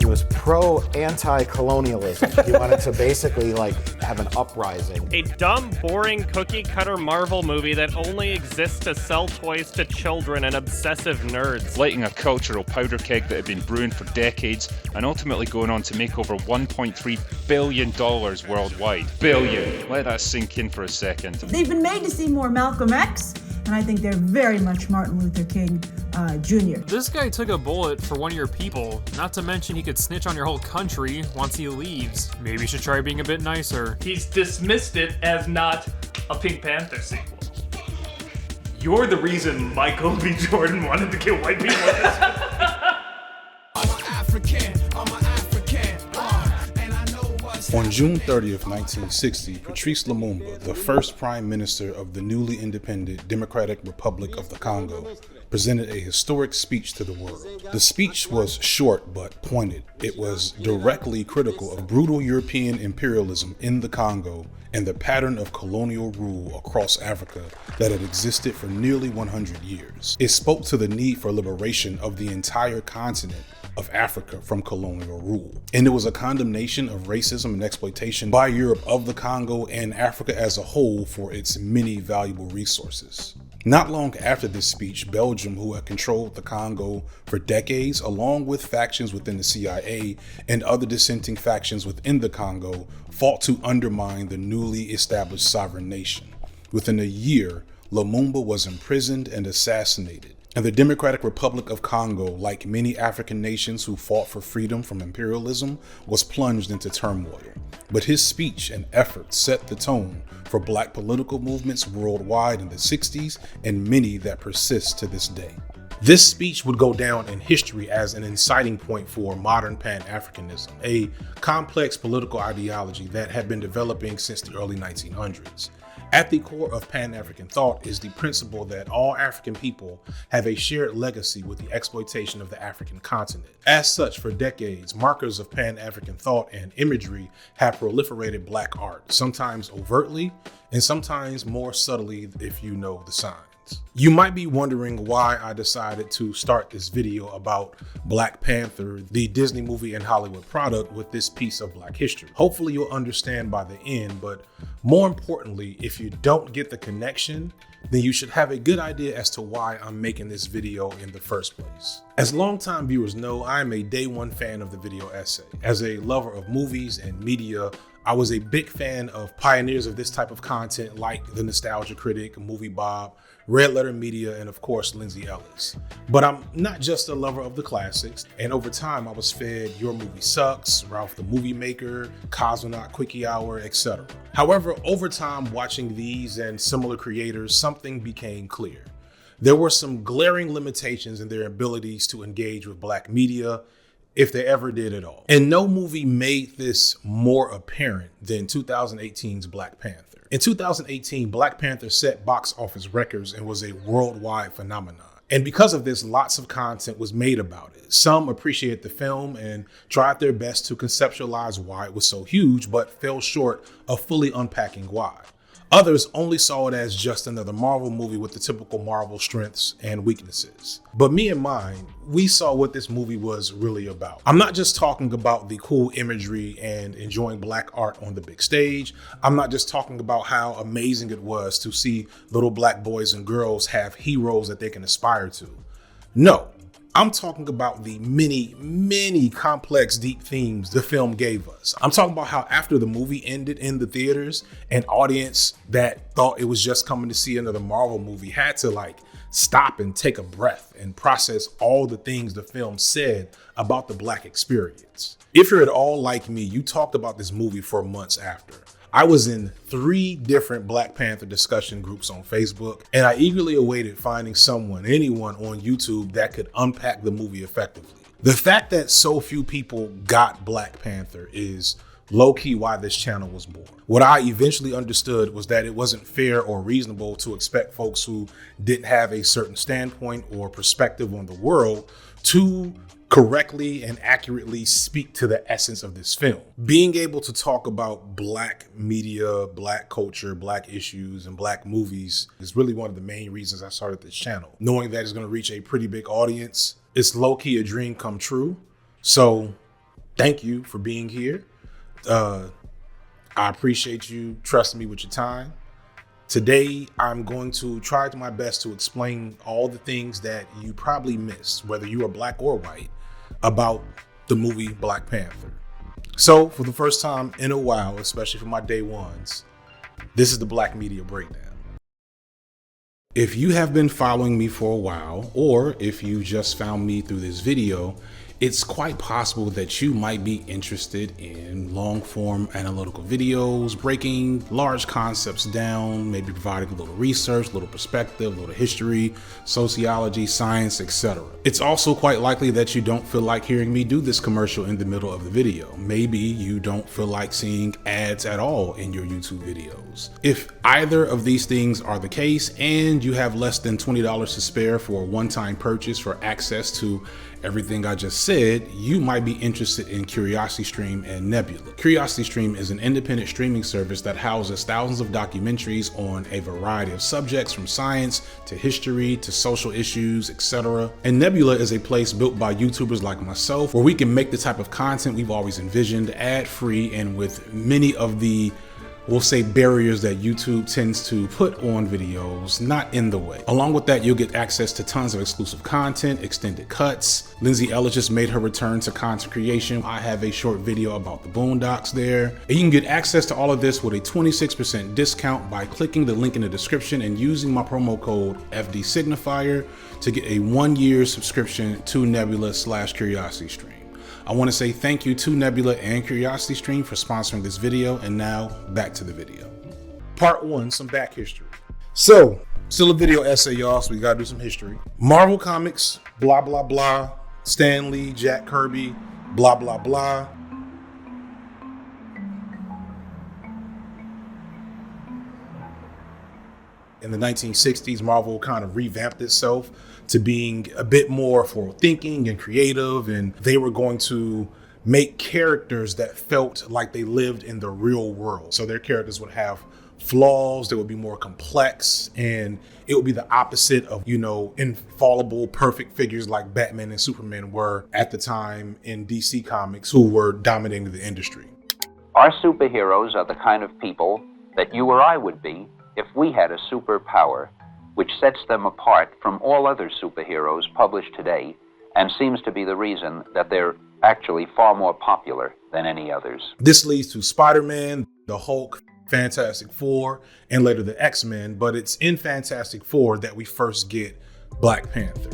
was pro-anti-colonialism. He wanted to basically like have an uprising. A dumb, boring, cookie-cutter Marvel movie that only exists to sell toys to children and obsessive nerds. Lighting a cultural powder keg that had been brewing for decades and ultimately going on to make over $1.3 billion worldwide. Billion! Let that sink in for a second. They've been made to seem more Malcolm X, and I think they're very much Martin Luther King Jr. This guy took a bullet for one of your people, not to mention he could snitch on your whole country once he leaves. Maybe you should try being a bit nicer. He's dismissed it as not a Pink Panther sequel. You're the reason Michael B. Jordan wanted to kill white people. On June 30th, 1960, Patrice Lumumba, the first prime minister of the newly independent Democratic Republic of the Congo, presented a historic speech to the world. The speech was short but pointed. It was directly critical of brutal European imperialism in the Congo and the pattern of colonial rule across Africa that had existed for nearly 100 years. It spoke to the need for liberation of the entire continent of Africa from colonial rule. And it was a condemnation of racism and exploitation by Europe of the Congo and Africa as a whole for its many valuable resources. Not long after this speech, Belgium, who had controlled the Congo for decades, along with factions within the CIA and other dissenting factions within the Congo, fought to undermine the newly established sovereign nation. Within a year, Lumumba was imprisoned and assassinated. And the Democratic Republic of Congo, like many African nations who fought for freedom from imperialism, was plunged into turmoil. But his speech and efforts set the tone for Black political movements worldwide in the 60s and many that persist to this day. This speech would go down in history as an inciting point for modern Pan-Africanism, a complex political ideology that had been developing since the early 1900s. At the core of Pan-African thought is the principle that all African people have a shared legacy with the exploitation of the African continent. As such, for decades, markers of Pan-African thought and imagery have proliferated Black art, sometimes overtly and sometimes more subtly if you know the signs. You might be wondering why I decided to start this video about Black Panther, the Disney movie and Hollywood product, with this piece of Black history. Hopefully you'll understand by the end, but more importantly, if you don't get the connection, then you should have a good idea as to why I'm making this video in the first place. As longtime viewers know, I'm a day one fan of the video essay. As a lover of movies and media, I was a big fan of pioneers of this type of content like The Nostalgia Critic, Movie Bob, Red Letter Media, and of course, Lindsay Ellis. But I'm not just a lover of the classics, and over time I was fed Your Movie Sucks, Ralph the Movie Maker, Cosmonaut Quickie Hour, etc. However, over time watching these and similar creators, something became clear. There were some glaring limitations in their abilities to engage with Black media, if they ever did at all. And no movie made this more apparent than 2018's Black Panther. In 2018, Black Panther set box office records and was a worldwide phenomenon. And because of this, lots of content was made about it. Some appreciated the film and tried their best to conceptualize why it was so huge, but fell short of fully unpacking why. Others only saw it as just another Marvel movie with the typical Marvel strengths and weaknesses. But me and mine, we saw what this movie was really about. I'm not just talking about the cool imagery and enjoying Black art on the big stage. I'm not just talking about how amazing it was to see little Black boys and girls have heroes that they can aspire to. No. I'm talking about the many complex, deep themes the film gave us. I'm talking about how after the movie ended in the theaters, an audience that thought it was just coming to see another Marvel movie had to stop and take a breath and process all the things the film said about the Black experience. If you're at all like me, you talked about this movie for months after. I was in 3 different Black Panther discussion groups on Facebook, and I eagerly awaited finding anyone on YouTube that could unpack the movie effectively. The fact that so few people got Black Panther is low-key why this channel was born. What I eventually understood was that it wasn't fair or reasonable to expect folks who didn't have a certain standpoint or perspective on the world to correctly and accurately speak to the essence of this film. Being able to talk about Black media, Black culture, Black issues, and Black movies is really one of the main reasons I started this channel. Knowing that it's going to reach a pretty big audience, it's low-key a dream come true. So thank you for being here. I appreciate you trusting me with your time. Today, I'm going to try my best to explain all the things that you probably missed, whether you are black or white, about the movie Black Panther. So, for the first time in a while, especially for my day ones, this is the Black Media Breakdown. If you have been following me for a while, or if you just found me through this video, it's quite possible that you might be interested in long form analytical videos, breaking large concepts down, maybe providing a little research, a little perspective, a little history, sociology, science, etc. It's also quite likely that you don't feel like hearing me do this commercial in the middle of the video. Maybe you don't feel like seeing ads at all in your YouTube videos. If either of these things are the case and you have less than $20 to spare for a one-time purchase for access to everything I just said, you might be interested in CuriosityStream and Nebula. CuriosityStream is an independent streaming service that houses thousands of documentaries on a variety of subjects, from science to history to social issues, etc. And Nebula is a place built by YouTubers like myself where we can make the type of content we've always envisioned, ad-free and with many of the, we'll say, barriers that YouTube tends to put on videos not in the way. Along with that, you'll get access to tons of exclusive content, extended cuts. Lindsay Ellis just made her return to content creation. I have a short video about the Boondocks there. And you can get access to all of this with a 26% discount by clicking the link in the description and using my promo code FD Signifier to get a 1-year subscription to Nebula/CuriosityStream. I want to say thank you to Nebula and CuriosityStream for sponsoring this video, and now back to the video. Part 1, some back history. So, still a video essay, y'all, so we gotta do some history. Marvel Comics, blah, blah, blah. Stan Lee, Jack Kirby, blah, blah, blah. In the 1960s, Marvel kind of revamped itself to being a bit more forward thinking and creative, and they were going to make characters that felt like they lived in the real world. So their characters would have flaws, they would be more complex, and it would be the opposite of, infallible, perfect figures like Batman and Superman were at the time in DC Comics, who were dominating the industry. Our superheroes are the kind of people that you or I would be if we had a superpower, which sets them apart from all other superheroes published today and seems to be the reason that they're actually far more popular than any others. This leads to Spider-Man, the Hulk, Fantastic Four, and later the X-Men, but it's in Fantastic Four that we first get Black Panther.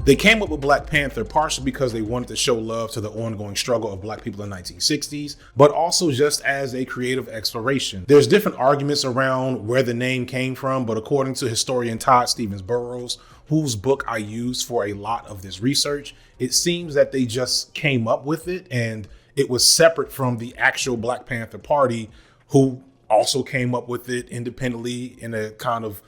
They came up with Black Panther partially because they wanted to show love to the ongoing struggle of black people in the 1960s, but also just as a creative exploration. There's different arguments around where the name came from, but according to historian Todd Stevens Burroughs, whose book I used for a lot of this research, it seems that they just came up with it and it was separate from the actual Black Panther Party, who also came up with it independently in a kind of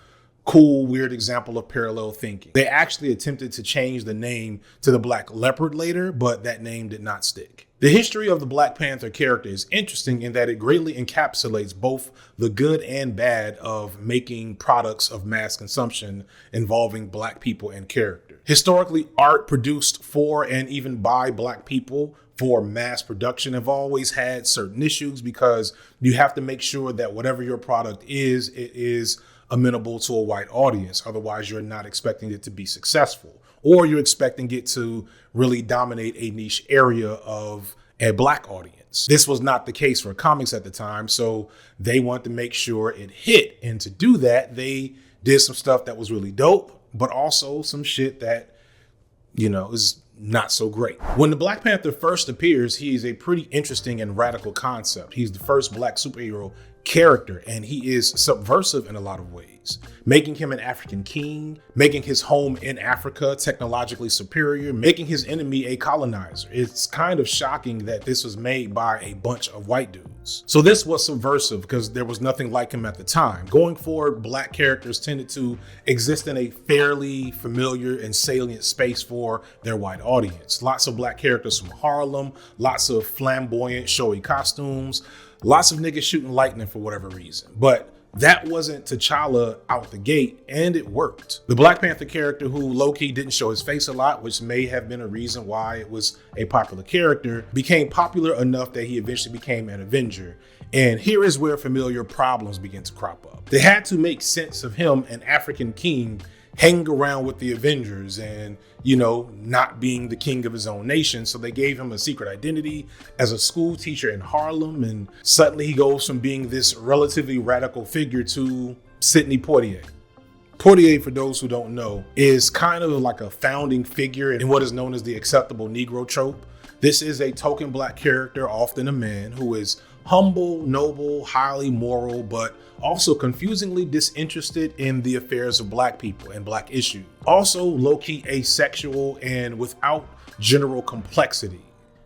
cool, weird example of parallel thinking. They actually attempted to change the name to the Black Leopard later, but that name did not stick. The history of the Black Panther character is interesting in that it greatly encapsulates both the good and bad of making products of mass consumption involving black people and character. Historically, art produced for and even by black people for mass production have always had certain issues because you have to make sure that whatever your product is, it is amenable to a white audience. Otherwise, you're not expecting it to be successful, or you're expecting it to really dominate a niche area of a black audience. This was not the case for comics at the time, so they wanted to make sure it hit. And to do that, they did some stuff that was really dope, but also some shit that, is not so great. When the Black Panther first appears, he is a pretty interesting and radical concept. He's the first black superhero character, and he is subversive in a lot of ways, making him an African king, making his home in Africa technologically superior, making his enemy a colonizer. It's kind of shocking that this was made by a bunch of white dudes. So this was subversive because there was nothing like him at the time. Going forward, black characters tended to exist in a fairly familiar and salient space for their white audience. Lots of black characters from Harlem, lots of flamboyant, showy costumes, lots of niggas shooting lightning for whatever reason. But That wasn't T'Challa out the gate, and it worked. The Black Panther character, who low-key didn't show his face a lot, which may have been a reason why it was a popular character, became popular enough that he eventually became an Avenger. And here is where familiar problems begin to crop up. They had to make sense of him, an African king, hanging around with the Avengers and, not being the king of his own nation. So they gave him a secret identity as a school teacher in Harlem. And suddenly he goes from being this relatively radical figure to Sidney Poitier. Poitier, for those who don't know, is kind of like a founding figure in what is known as the acceptable Negro trope. This is a token Black character, often a man, who is humble, noble, highly moral, but also confusingly disinterested in the affairs of Black people and Black issues. Also low-key asexual and without general complexity.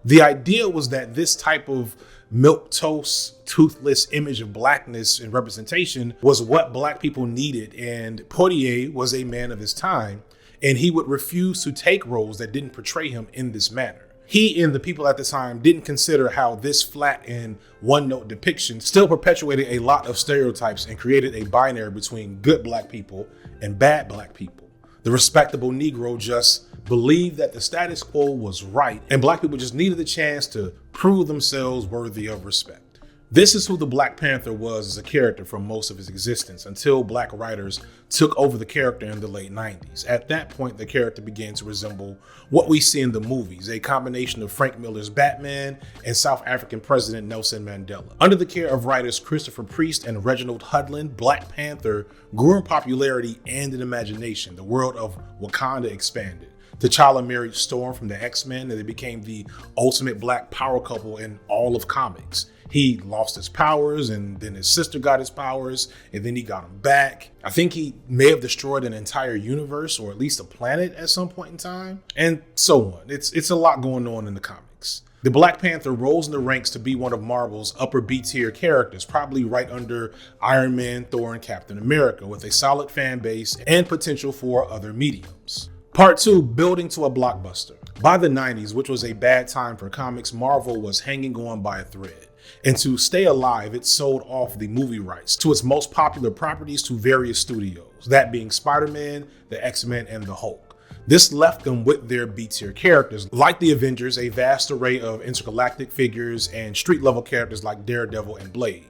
The idea was that this type of milquetoast, toothless image of Blackness and representation was what Black people needed, and Poitier was a man of his time, and he would refuse to take roles that didn't portray him in this manner. He and the people at the time didn't consider how this flat and one-note depiction still perpetuated a lot of stereotypes and created a binary between good Black people and bad Black people. The respectable Negro just believed that the status quo was right, and Black people just needed the chance to prove themselves worthy of respect. This is who the Black Panther was as a character for most of his existence, until Black writers took over the character in the late 90s. At that point, the character began to resemble what we see in the movies, a combination of Frank Miller's Batman and South African President Nelson Mandela. Under the care of writers Christopher Priest and Reginald Hudlin, Black Panther grew in popularity and in imagination. The world of Wakanda expanded. T'Challa married Storm from the X-Men, and they became the ultimate Black power couple in all of comics. He lost his powers, and then his sister got his powers, and then he got them back. I think he may have destroyed an entire universe, or at least a planet at some point in time, and so on. It's a lot going on in the comics. The Black Panther rose in the ranks to be one of Marvel's upper B-tier characters, probably right under Iron Man, Thor, and Captain America, with a solid fan base and potential for other mediums. Part 2, building to a blockbuster. By the 90s, which was a bad time for comics, Marvel was hanging on by a thread. And to stay alive, it sold off the movie rights to its most popular properties to various studios, that being Spider-Man, the X-Men, and the Hulk. This left them with their B-tier characters, like the Avengers, a vast array of intergalactic figures, and street-level characters like Daredevil and Blade.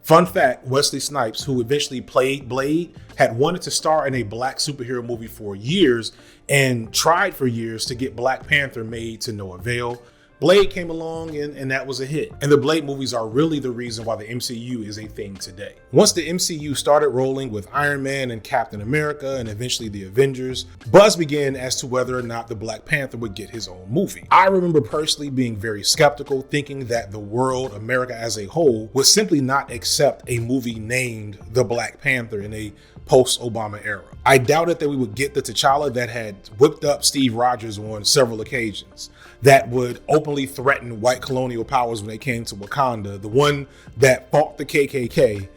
Fun fact, Wesley Snipes, who eventually played Blade, had wanted to star in a Black superhero movie for years and tried for years to get Black Panther made to no avail. Blade came along and that was a hit. And the Blade movies are really the reason why the MCU is a thing today. Once the MCU started rolling with Iron Man and Captain America and eventually the Avengers, buzz began as to whether or not the Black Panther would get his own movie. I remember personally being very skeptical, thinking that the world, America as a whole, would simply not accept a movie named The Black Panther in a post-Obama era. I doubted that we would get the T'Challa that had whipped up Steve Rogers on several occasions, that would openly threaten white colonial powers when they came to Wakanda, the one that fought the KKK.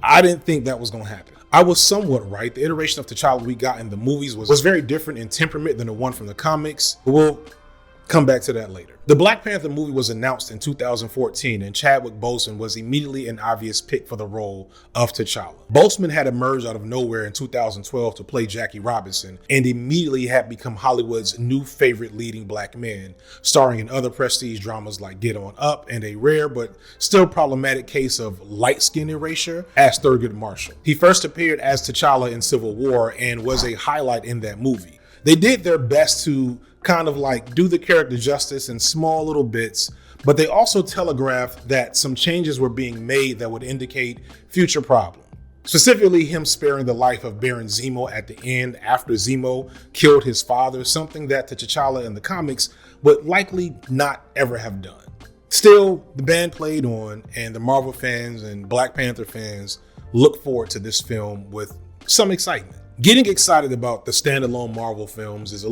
I didn't think that was going to happen. I was somewhat right. The iteration of T'Challa we got in the movies was very different in temperament than the one from the comics. We'll come back to that later. The Black Panther movie was announced in 2014, and Chadwick Boseman was immediately an obvious pick for the role of T'Challa. Boseman had emerged out of nowhere in 2012 to play Jackie Robinson, and immediately had become Hollywood's new favorite leading Black man, starring in other prestige dramas like Get On Up and a rare but still problematic case of light skin erasure as Thurgood Marshall. He first appeared as T'Challa in Civil War and was a highlight in that movie. They did their best to kind of like do the character justice in small little bits, but they also telegraphed that some changes were being made that would indicate future problems. Specifically, him sparing the life of Baron Zemo at the end after Zemo killed his father, something that T'Challa in the comics would likely not ever have done. Still, the band played on, and the Marvel fans and Black Panther fans look forward to this film with some excitement. Getting excited about the standalone Marvel films is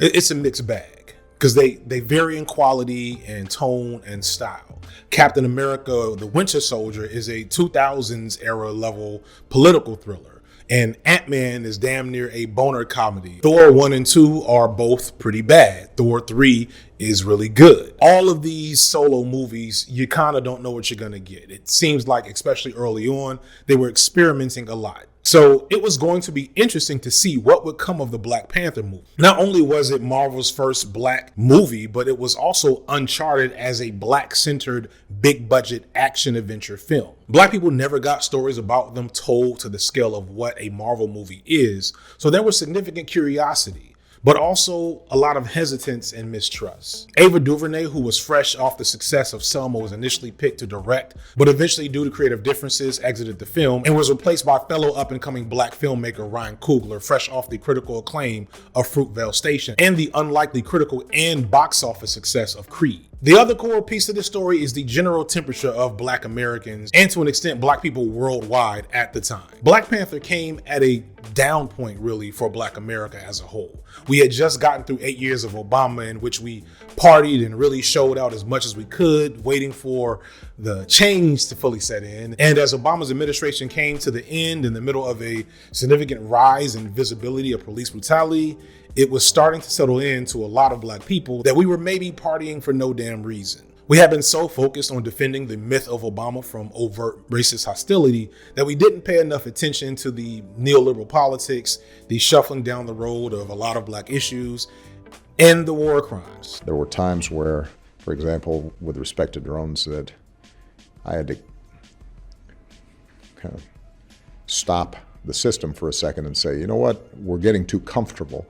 it's a mixed bag, because they vary in quality and tone and style. Captain America, the Winter Soldier, is a 2000s era level political thriller, and Ant-Man is damn near a boner comedy. Thor 1 and 2 are both pretty bad. Thor 3 is really good. All of these solo movies, you kind of don't know what you're going to get. It seems like, especially early on, they were experimenting a lot. So it was going to be interesting to see what would come of the Black Panther movie. Not only was it Marvel's first black movie, but it was also uncharted as a black-centered, big-budget action-adventure film. Black people never got stories about them told to the scale of what a Marvel movie is, so there was significant curiosity, but also a lot of hesitance and mistrust. Ava DuVernay, who was fresh off the success of Selma, was initially picked to direct, but eventually, due to creative differences, exited the film and was replaced by fellow up-and-coming black filmmaker Ryan Coogler, fresh off the critical acclaim of Fruitvale Station and the unlikely critical and box office success of Creed. The other core piece of the story is the general temperature of Black Americans and, to an extent, Black people worldwide at the time. Black Panther came at a down point, really, for Black America as a whole. We had just gotten through 8 years of Obama, in which we partied and really showed out as much as we could, waiting for the change to fully set in. And as Obama's administration came to the end in the middle of a significant rise in visibility of police brutality, it was starting to settle into a lot of Black people that we were maybe partying for no damn reason. We have been so focused on defending the myth of Obama from overt racist hostility that we didn't pay enough attention to the neoliberal politics, the shuffling down the road of a lot of Black issues, and the war crimes. There were times where, for example, with respect to drones, that I had to kind of stop the system for a second and say, you know what, we're getting too comfortable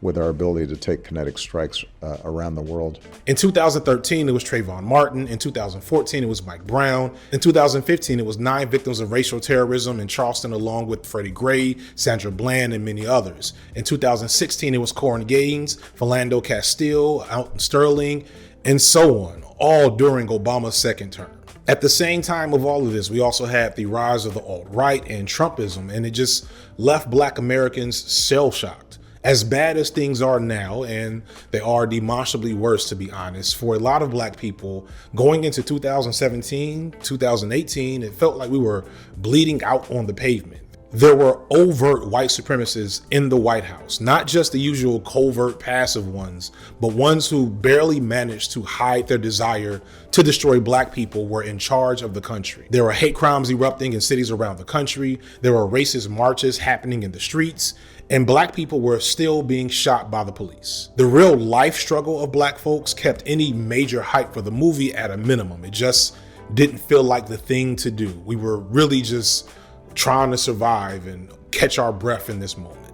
with our ability to take kinetic strikes around the world. In 2013, it was Trayvon Martin. In 2014, it was Mike Brown. In 2015, it was 9 victims of racial terrorism in Charleston, along with Freddie Gray, Sandra Bland, and many others. In 2016, it was Corin Gaines, Philando Castile, Alton Sterling, and so on, all during Obama's second term. At the same time of all of this, we also had the rise of the alt-right and Trumpism, and it just left Black Americans shell-shocked. As bad as things are now, and they are demonstrably worse, to be honest, for a lot of Black people, going into 2017, 2018, it felt like we were bleeding out on the pavement. There were overt white supremacists in the White House, not just the usual covert passive ones, but ones who barely managed to hide their desire to destroy Black people were in charge of the country. There were hate crimes erupting in cities around the country. There were racist marches happening in the streets, and Black people were still being shot by the police. The real life struggle of Black folks kept any major hype for the movie at a minimum. It just didn't feel like the thing to do. We were really just trying to survive and catch our breath in this moment.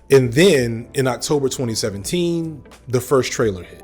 And then in October 2017, the first trailer hit.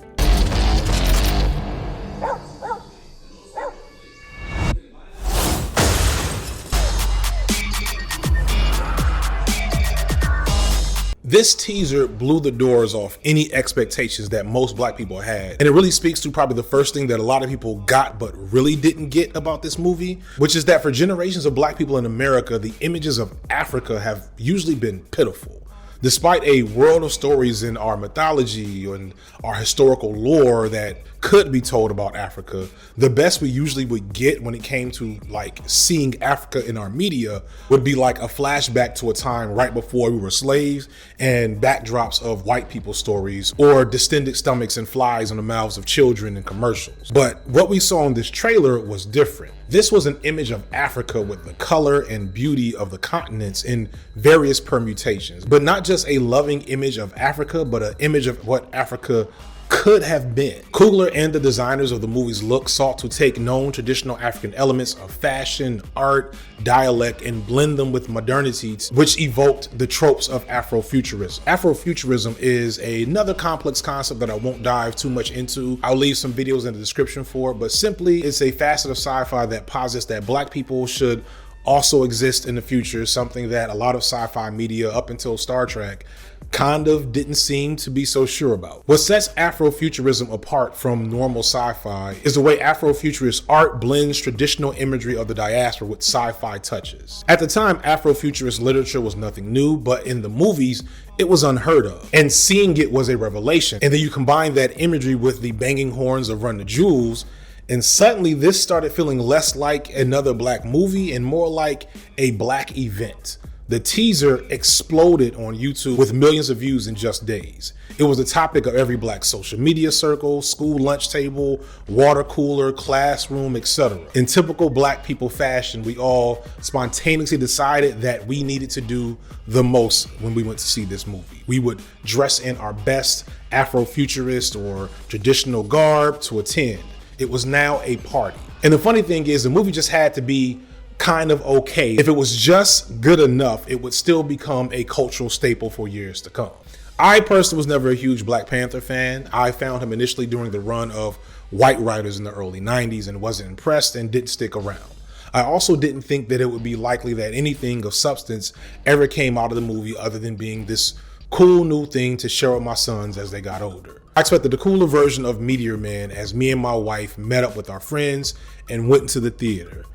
This teaser blew the doors off any expectations that most Black people had. And it really speaks to probably the first thing that a lot of people got but really didn't get about this movie, which is that for generations of Black people in America, the images of Africa have usually been pitiful. Despite a world of stories in our mythology and our historical lore that could be told about Africa, the best we usually would get when it came to like seeing Africa in our media would be like a flashback to a time right before we were slaves and backdrops of white people's stories or distended stomachs and flies on the mouths of children in commercials. But what we saw in this trailer was different. This was an image of Africa with the color and beauty of the continents in various permutations, but not just a loving image of Africa, but an image of what Africa could have been. Coogler and the designers of the movie's look sought to take known traditional African elements of fashion, art, dialect, and blend them with modernity, which evoked the tropes of Afrofuturism. Afrofuturism is another complex concept that I won't dive too much into. I'll leave some videos in the description for it, but simply it's a facet of sci-fi that posits that Black people should also exist in the future, something that a lot of sci-fi media up until Star Trek kind of didn't seem to be so sure about. What sets Afrofuturism apart from normal sci-fi is the way Afrofuturist art blends traditional imagery of the diaspora with sci-fi touches. At the time, Afrofuturist literature was nothing new, but in the movies, it was unheard of. And seeing it was a revelation. And then you combine that imagery with the banging horns of Run the Jewels, and suddenly this started feeling less like another Black movie and more like a Black event. The teaser exploded on YouTube with millions of views in just days. It was the topic of every black social media circle, school lunch table, water cooler, classroom, etc. In typical black people fashion, we all spontaneously decided that we needed to do the most when we went to see this movie. We would dress in our best Afrofuturist or traditional garb to attend. It was now a party. And the funny thing is, the movie just had to be kind of okay. If it was just good enough, it would still become a cultural staple for years to come. I personally was never a huge Black Panther fan. I found him initially during the run of white writers in the early 90s and wasn't impressed and didn't stick around. I also didn't think that it would be likely that anything of substance ever came out of the movie other than being this cool new thing to share with my sons as they got older. I expected the cooler version of Meteor Man as me and my wife met up with our friends and went into the theater.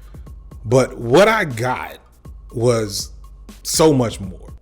But what I got was so much more.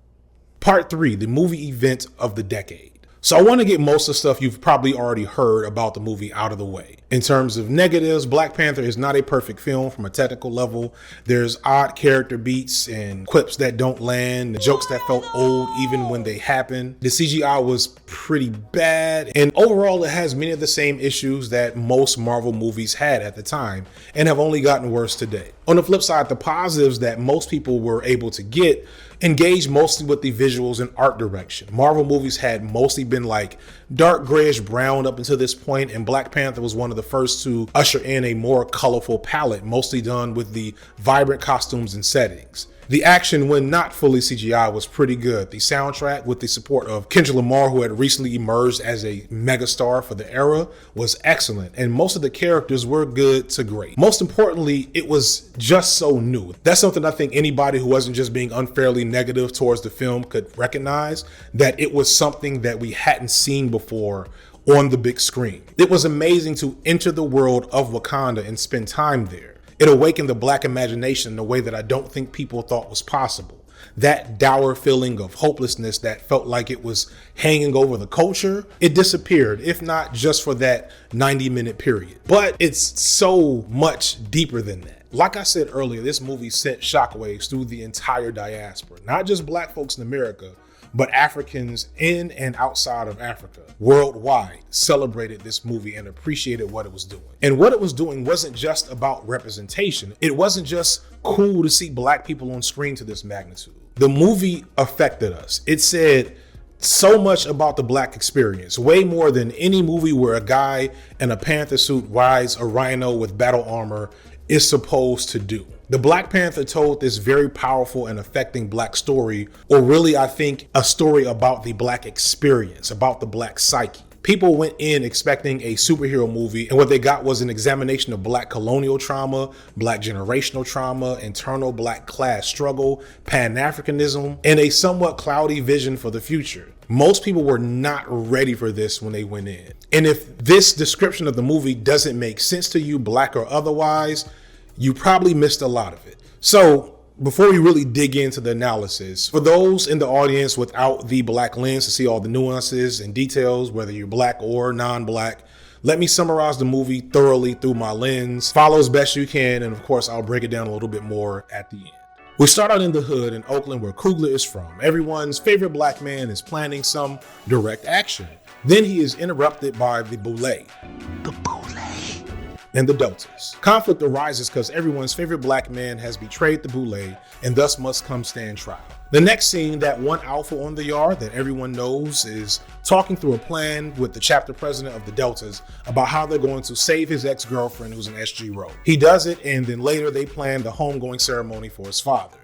Part 3, the movie event of the decade. So I want to get most of the stuff you've probably already heard about the movie out of the way. In terms of negatives, Black Panther is not a perfect film from a technical level. There's odd character beats and quips that don't land, jokes that felt old even when they happened. The CGI was pretty bad, and overall it has many of the same issues that most Marvel movies had at the time and have only gotten worse today. On the flip side, the positives that most people were able to get engaged mostly with the visuals and art direction. Marvel movies had mostly been like dark grayish brown up until this point, and Black Panther was one of the first to usher in a more colorful palette, mostly done with the vibrant costumes and settings. The action, when not fully CGI, was pretty good. The soundtrack, with the support of Kendrick Lamar, who had recently emerged as a megastar for the era, was excellent, and most of the characters were good to great. Most importantly, it was just so new. That's something I think anybody who wasn't just being unfairly negative towards the film could recognize, that it was something that we hadn't seen before on the big screen. It was amazing to enter the world of Wakanda and spend time there. It awakened the black imagination in a way that I don't think people thought was possible. That dour feeling of hopelessness that felt like it was hanging over the culture, it disappeared, if not just for that 90-minute period. But it's so much deeper than that. Like I said earlier, this movie sent shockwaves through the entire diaspora, not just black folks in America, but Africans in and outside of Africa, worldwide, celebrated this movie and appreciated what it was doing. And what it was doing wasn't just about representation. It wasn't just cool to see black people on screen to this magnitude. The movie affected us. It said so much about the black experience, way more than any movie where a guy in a panther suit rides a rhino with battle armor is supposed to do. The Black Panther told this very powerful and affecting black story, or really I think a story about the black experience, about the black psyche. People went in expecting a superhero movie, and what they got was an examination of black colonial trauma, black generational trauma, internal black class struggle, Pan-Africanism, and a somewhat cloudy vision for the future. Most people were not ready for this when they went in. And if this description of the movie doesn't make sense to you, black or otherwise, you probably missed a lot of it. So before we really dig into the analysis, for those in the audience without the black lens to see all the nuances and details, whether you're black or non-black, let me summarize the movie thoroughly through my lens. Follow as best you can, and of course, I'll break it down a little bit more at the end. We start out in the hood in Oakland, where Coogler is from. Everyone's favorite black man is planning some direct action. Then he is interrupted by the Boule. And the Deltas. Conflict arises because everyone's favorite black man has betrayed the Boule and thus must come stand trial. The next scene, that one alpha on the yard that everyone knows is talking through a plan with the chapter president of the Deltas about how they're going to save his ex-girlfriend who's an SG Row. He does it, and then later they plan the homegoing ceremony for his father.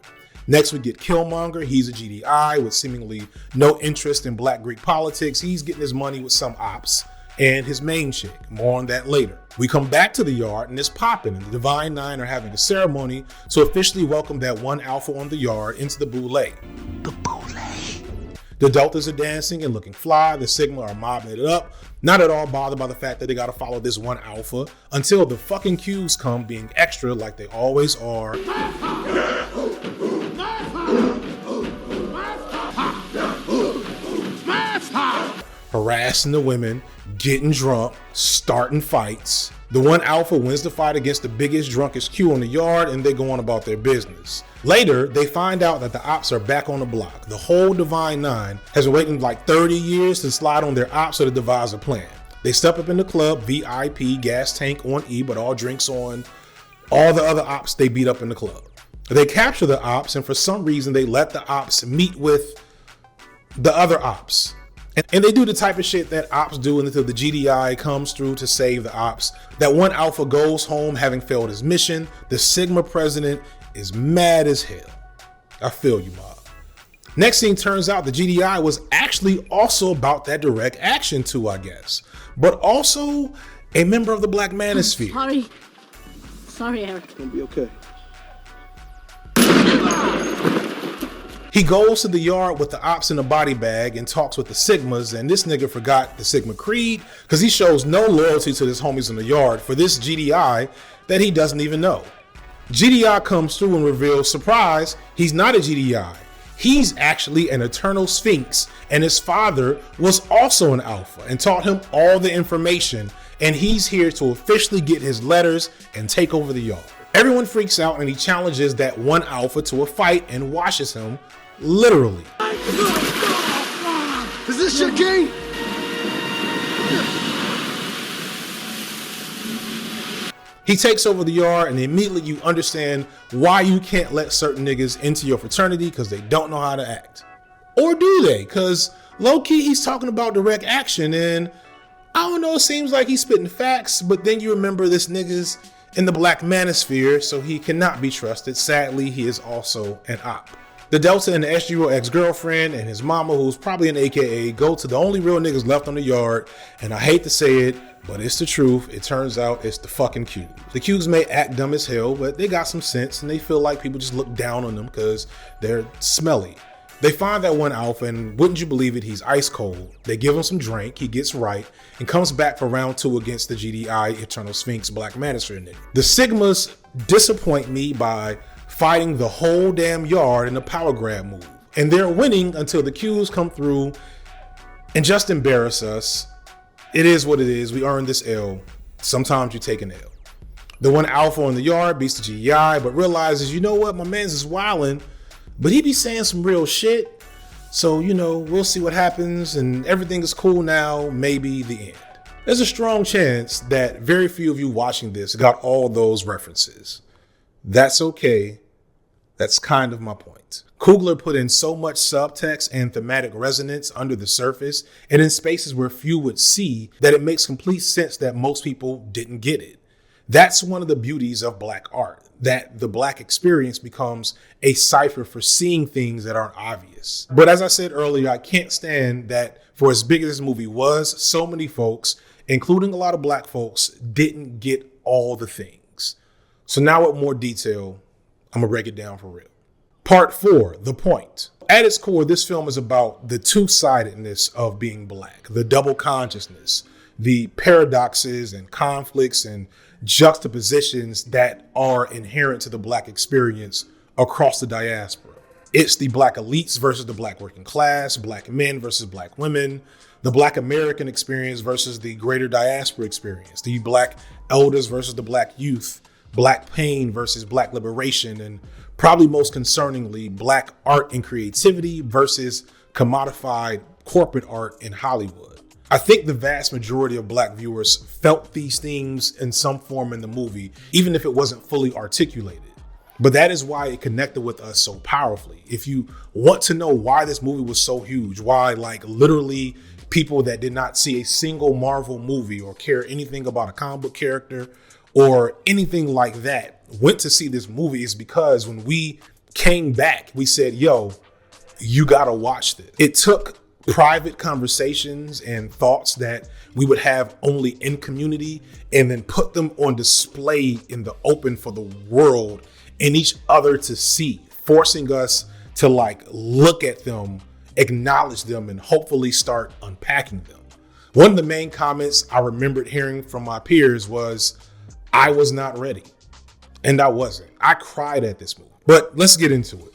Next, we get Killmonger. He's a GDI with seemingly no interest in black Greek politics. He's getting his money with some ops and his main chick. More on that later. We come back to the yard and it's popping, and the Divine Nine are having a ceremony to officially welcome that one alpha on the yard into the Boule. The Deltas are dancing and looking fly. The Sigma are mobbing it up, not at all bothered by the fact that they gotta follow this one alpha, until the fucking Qs come being extra like they always are. Harassing the women, getting drunk, starting fights. The one alpha wins the fight against the biggest, drunkest Q on the yard, and they go on about their business. Later, they find out that the ops are back on the block. The whole Divine Nine has been waiting like 30 years to slide on their ops or to devise a plan. They step up in the club, VIP, gas tank on E, but all drinks on all the other ops they beat up in the club. They capture the ops, and for some reason, they let the ops meet with the other ops. And they do the type of shit that ops do until the GDI comes through to save the ops. That one alpha goes home having failed his mission. The Sigma president is mad as hell. I feel you, Mob. Next thing turns out the GDI was actually also about that direct action too, I guess. But also a member of the Black Manosphere. Sorry, Eric. It's gonna be okay. He goes to the yard with the ops in a body bag and talks with the Sigmas, and this nigga forgot the Sigma Creed because he shows no loyalty to his homies in the yard for this GDI that he doesn't even know. GDI comes through and reveals, surprise, he's not a GDI. He's actually an eternal Sphinx, and his father was also an alpha and taught him all the information, and he's here to officially get his letters and take over the yard. Everyone freaks out and he challenges that one alpha to a fight and washes him, literally. Is this your game? He takes over the yard and immediately you understand why you can't let certain niggas into your fraternity because they don't know how to act. Or do they? Because low-key he's talking about direct action and I don't know, it seems like he's spitting facts, but then you remember this nigga's in the Black Manosphere, so he cannot be trusted. Sadly, he is also an op. The Delta and the SGO ex-girlfriend and his mama, who's probably an AKA, go to the only real niggas left on the yard, and I hate to say it, but it's the truth. It turns out it's the fucking Qs. The Qs may act dumb as hell, but they got some sense, and they feel like people just look down on them because they're smelly. They find that one alpha, and wouldn't you believe it, he's ice cold. They give him some drink, he gets right, and comes back for round 2 against the GDI Eternal Sphinx Black Manosphere nigga. The Sigmas disappoint me by fighting the whole damn yard in a power grab move. And they're winning until the Qs come through and just embarrass us. It is what it is, we earned this L. Sometimes you take an L. The one alpha in the yard beats the GDI, but realizes, you know what, my man's is wildin', but he be saying some real shit. So, you know, we'll see what happens and everything is cool now, maybe the end. There's a strong chance that very few of you watching this got all those references. That's okay. That's kind of my point. Coogler put in so much subtext and thematic resonance under the surface and in spaces where few would see that it makes complete sense that most people didn't get it. That's one of the beauties of Black art, that the Black experience becomes a cipher for seeing things that aren't obvious. But as I said earlier, I can't stand that for as big as this movie was, so many folks, including a lot of Black folks, didn't get all the things. So now with more detail, I'm gonna break it down for real. Part 4, The Point. At its core, this film is about the two-sidedness of being Black, the double consciousness, the paradoxes and conflicts and juxtapositions that are inherent to the Black experience across the diaspora. It's the Black elites versus the Black working class, Black men versus Black women, the Black American experience versus the greater diaspora experience, the Black elders versus the Black youth, Black pain versus Black liberation, and probably most concerningly, Black art and creativity versus commodified corporate art in Hollywood. I think the vast majority of Black viewers felt these themes in some form in the movie, even if it wasn't fully articulated. But that is why it connected with us so powerfully. If you want to know why this movie was so huge, why like literally people that did not see a single Marvel movie or care anything about a comic book character or anything like that went to see this movie, is because when we came back, we said, yo, you gotta watch this. It took private conversations and thoughts that we would have only in community and then put them on display in the open for the world and each other to see, forcing us to like look at them, acknowledge them, and hopefully start unpacking them. One of the main comments I remembered hearing from my peers was, I was not ready. And I wasn't. I cried at this movie. But let's get into it.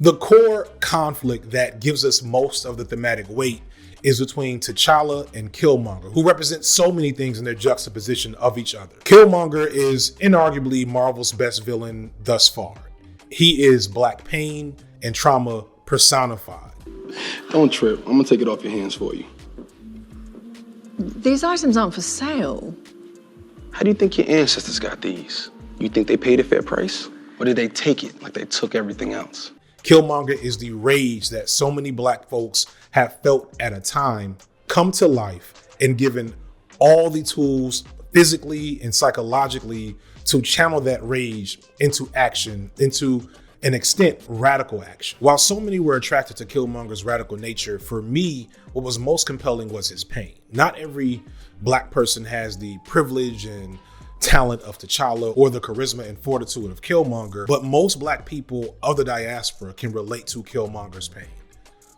The core conflict that gives us most of the thematic weight is between T'Challa and Killmonger, who represent so many things in their juxtaposition of each other. Killmonger is inarguably Marvel's best villain thus far. He is black pain and trauma personified. Don't trip. I'm gonna take it off your hands for you. These items aren't for sale. How do you think your ancestors got these? You think they paid a fair price? Or did they take it like they took everything else? Killmonger is the rage that so many black folks have felt at a time come to life and given all the tools physically and psychologically to channel that rage into action, into an extent, radical action. While so many were attracted to Killmonger's radical nature, for me, what was most compelling was his pain. Not every black person has the privilege and talent of T'Challa or the charisma and fortitude of Killmonger, but most black people of the diaspora can relate to Killmonger's pain.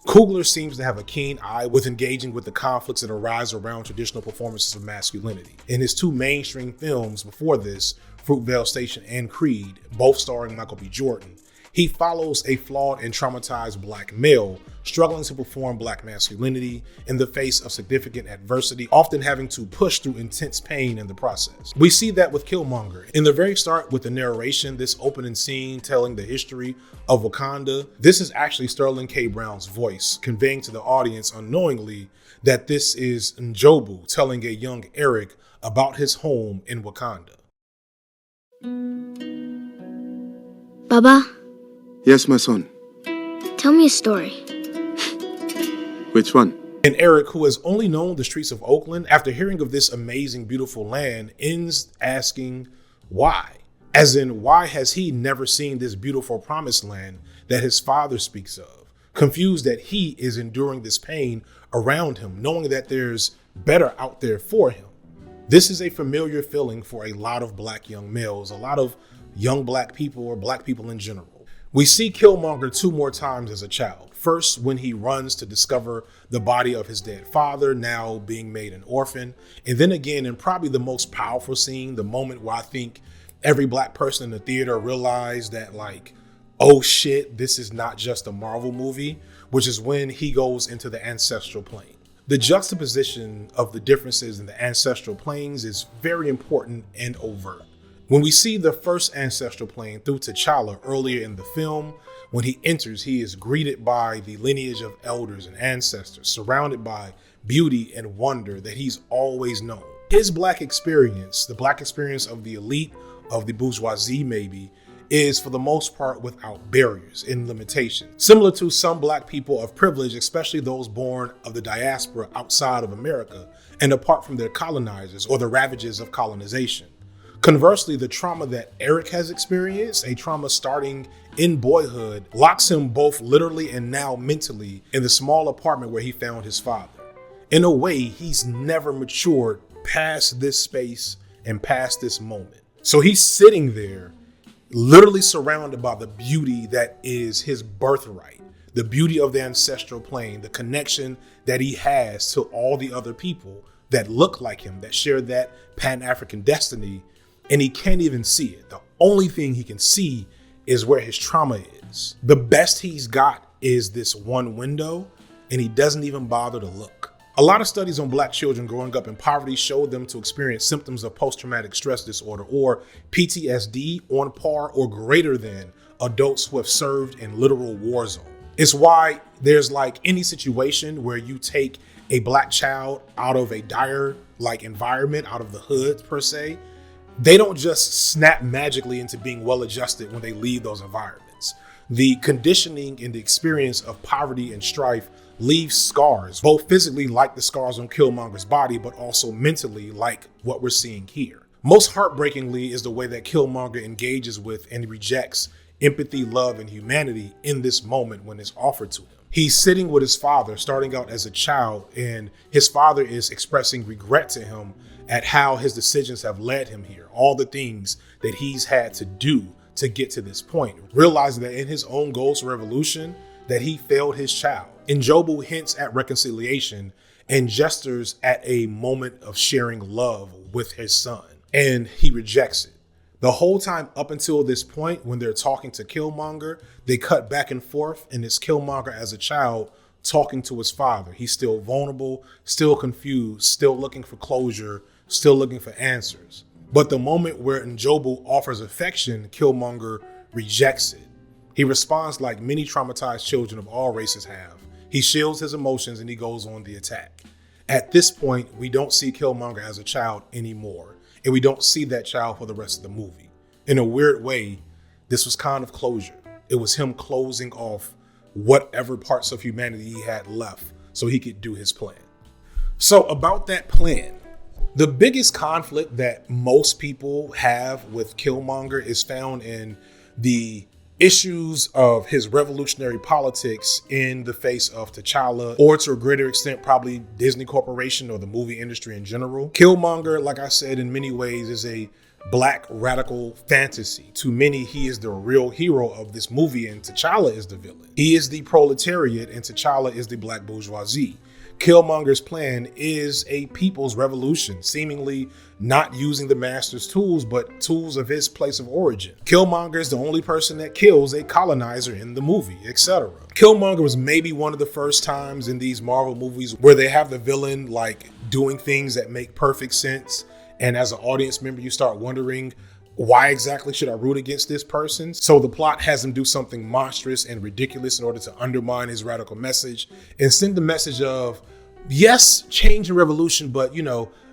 Coogler seems to have a keen eye with engaging with the conflicts that arise around traditional performances of masculinity. In his two mainstream films before this, Fruitvale Station and Creed, both starring Michael B. Jordan, he follows a flawed and traumatized black male struggling to perform black masculinity in the face of significant adversity, often having to push through intense pain in the process. We see that with Killmonger. In the very start with the narration, this opening scene telling the history of Wakanda, this is actually Sterling K. Brown's voice, conveying to the audience unknowingly that this is Njobu telling a young Eric about his home in Wakanda. Baba, Yes, my son. tell me a story. Which one? And Eric, who has only known the streets of Oakland, after hearing of this amazing, beautiful land, ends asking why. As in, why has he never seen this beautiful promised land that his father speaks of? Confused that he is enduring this pain around him, knowing that there's better out there for him. This is a familiar feeling for a lot of black young males, a lot of young black people or black people in general. We see Killmonger two more times as a child. First, when he runs to discover the body of his dead father, now being made an orphan. And then again, in probably the most powerful scene, the moment where I think every black person in the theater realized that, like, oh shit, this is not just a Marvel movie, which is when he goes into the ancestral plane. The juxtaposition of the differences in the ancestral planes is very important and overt. When we see the first ancestral plane through T'Challa earlier in the film, when he enters, he is greeted by the lineage of elders and ancestors, surrounded by beauty and wonder that he's always known. His black experience, the black experience of the elite, of the bourgeoisie maybe, is for the most part without barriers and limitations. Similar to some black people of privilege, especially those born of the diaspora outside of America and apart from their colonizers or the ravages of colonization. Conversely, the trauma that Eric has experienced, a trauma starting in boyhood, locks him both literally and now mentally in the small apartment where he found his father. In a way, he's never matured past this space and past this moment. So he's sitting there, literally surrounded by the beauty that is his birthright, the beauty of the ancestral plane, the connection that he has to all the other people that look like him, that share that Pan-African destiny. And he can't even see it. The only thing he can see is where his trauma is. The best he's got is this one window, and he doesn't even bother to look. A lot of studies on black children growing up in poverty showed them to experience symptoms of post-traumatic stress disorder or PTSD on par or greater than adults who have served in literal war zones. It's why there's like any situation where you take a black child out of a dire like environment, out of the hood per se, they don't just snap magically into being well-adjusted when they leave those environments. The conditioning and the experience of poverty and strife leaves scars, both physically like the scars on Killmonger's body, but also mentally like what we're seeing here. Most heartbreakingly is the way that Killmonger engages with and rejects empathy, love, and humanity in this moment when it's offered to him. He's sitting with his father, starting out as a child, and his father is expressing regret to him at how his decisions have led him here, all the things that he's had to do to get to this point, realizing that in his own goals revolution, that he failed his child. Njobu hints at reconciliation and gestures at a moment of sharing love with his son, and he rejects it. The whole time up until this point, when they're talking to Killmonger, they cut back and forth, and it's Killmonger as a child talking to his father. He's still vulnerable, still confused, still looking for closure, still looking for answers. But the moment where N'Jobu offers affection, Killmonger rejects it. He responds like many traumatized children of all races have. He shields his emotions and he goes on the attack. At this point, we don't see Killmonger as a child anymore, and we don't see that child for the rest of the movie. In a weird way, this was kind of closure. It was him closing off whatever parts of humanity he had left so he could do his plan. So about that plan, the biggest conflict that most people have with Killmonger is found in the issues of his revolutionary politics in the face of T'Challa, or to a greater extent, probably Disney Corporation or the movie industry in general. Killmonger, like I said, in many ways is a black radical fantasy. To many, he is the real hero of this movie, and T'Challa is the villain. He is the proletariat, and T'Challa is the black bourgeoisie. Killmonger's plan is a people's revolution, seemingly not using the master's tools, but tools of his place of origin. Killmonger is the only person that kills a colonizer in the movie, etc. Killmonger was maybe one of the first times in these Marvel movies where they have the villain like doing things that make perfect sense. And as an audience member, you start wondering, why exactly should I root against this person? So the plot has him do something monstrous and ridiculous in order to undermine his radical message and send the message of, yes, change and revolution, but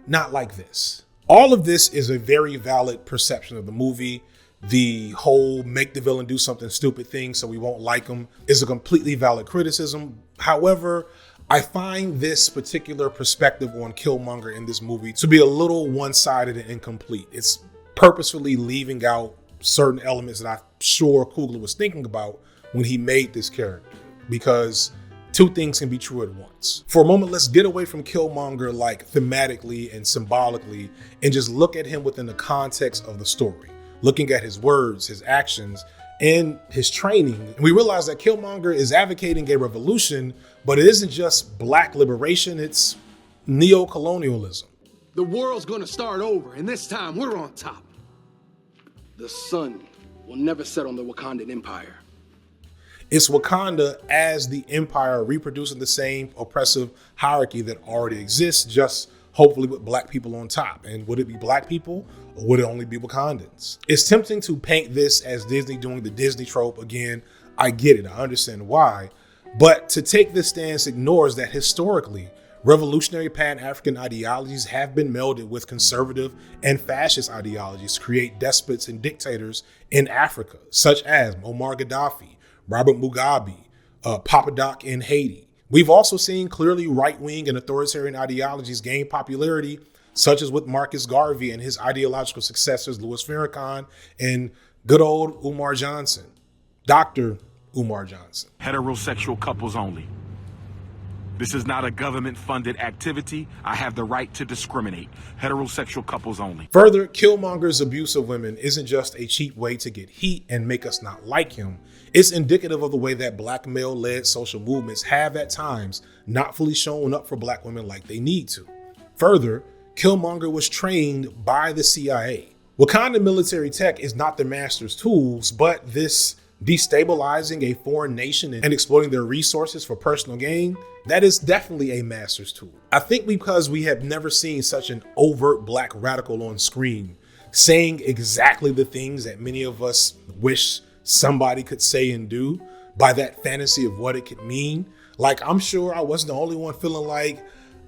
not like this. All of this is a very valid perception of the movie. The whole make the villain do something stupid thing so we won't like him is a completely valid criticism. However, I find this particular perspective on Killmonger in this movie to be a little one-sided and incomplete. It's purposefully leaving out certain elements that I'm sure Coogler was thinking about when he made this character, because two things can be true at once. For a moment, let's get away from Killmonger like thematically and symbolically and just look at him within the context of the story, looking at his words, his actions, and his training. And we realize that Killmonger is advocating a revolution, but it isn't just black liberation, it's neo-colonialism. The world's gonna start over, and this time we're on top. The sun will never set on the Wakandan Empire. It's Wakanda as the empire reproducing the same oppressive hierarchy that already exists, just hopefully with black people on top. And would it be black people or would it only be Wakandans? It's tempting to paint this as Disney doing the Disney trope again. I get it. I understand why. But to take this stance ignores that historically, revolutionary Pan-African ideologies have been melded with conservative and fascist ideologies to create despots and dictators in Africa, such as Muammar Gaddafi, Robert Mugabe, Papa Doc in Haiti. We've also seen clearly right-wing and authoritarian ideologies gain popularity, such as with Marcus Garvey and his ideological successors, Louis Farrakhan and good old Umar Johnson, Dr. Umar Johnson. Heterosexual couples only. This is not a government-funded activity. I have the right to discriminate. Heterosexual couples only. Further, Killmonger's abuse of women isn't just a cheap way to get heat and make us not like him. It's indicative of the way that black male-led social movements have at times not fully shown up for black women like they need to. Further, Killmonger was trained by the CIA. Wakanda military tech is not the master's tools, but this destabilizing a foreign nation and exploiting their resources for personal gain, that is definitely a master's tool. I think because we have never seen such an overt black radical on screen, saying exactly the things that many of us wish somebody could say and do by that fantasy of what it could mean. Like, I'm sure I wasn't the only one feeling like,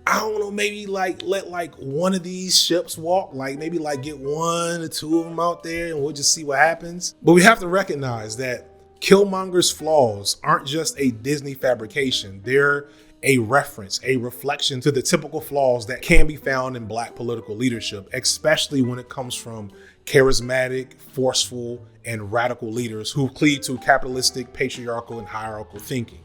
I don't know, maybe like let like one of these ships walk, like maybe like get one or two of them out there and we'll just see what happens. But we have to recognize that Killmonger's flaws aren't just a Disney fabrication. They're a reference, a reflection to the typical flaws that can be found in black political leadership, especially when it comes from charismatic, forceful, and radical leaders who cleave to capitalistic, patriarchal, and hierarchical thinking.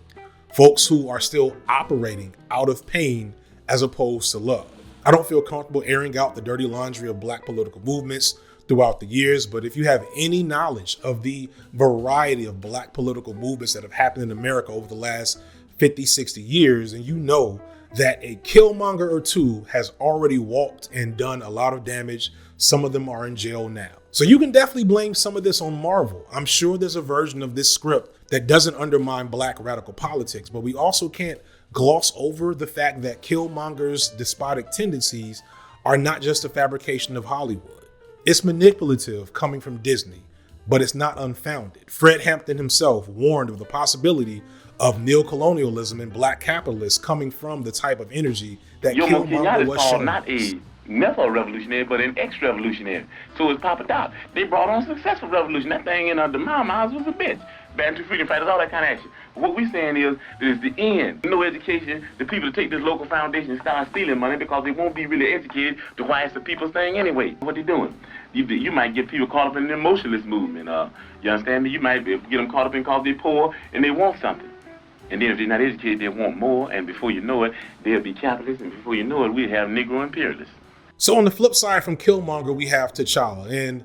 Folks who are still operating out of pain as opposed to love. I don't feel comfortable airing out the dirty laundry of black political movements throughout the years, but if you have any knowledge of the variety of black political movements that have happened in America over the last 50, 60 years, and you know that a Killmonger or two has already walked and done a lot of damage, some of them are in jail now. So you can definitely blame some of this on Marvel. I'm sure there's a version of this script that doesn't undermine black radical politics, but we also can't gloss over the fact that Killmonger's despotic tendencies are not just a fabrication of Hollywood. It's manipulative coming from Disney, but it's not unfounded. Fred Hampton himself warned of the possibility of neocolonialism and black capitalists coming from the type of energy that Killmonger was showing. Not a never-revolutionary, but an ex-revolutionary. So it's Papa Doc. They brought on a successful revolution. That thing in the Mile was a bitch. Bantu freedom fighters, all that kind of action. What we're saying is that it's the end. No education, the people to take this local foundation and start stealing money because they won't be really educated to why it's the people's thing anyway. What they doing? You might get people caught up in the emotionalist movement. You understand me? You might get them caught up in because they're poor and they want something. And then if they're not educated, they want more. And before you know it, they'll be capitalists. And before you know it, we have Negro imperialists. So on the flip side from Killmonger, we have T'Challa. And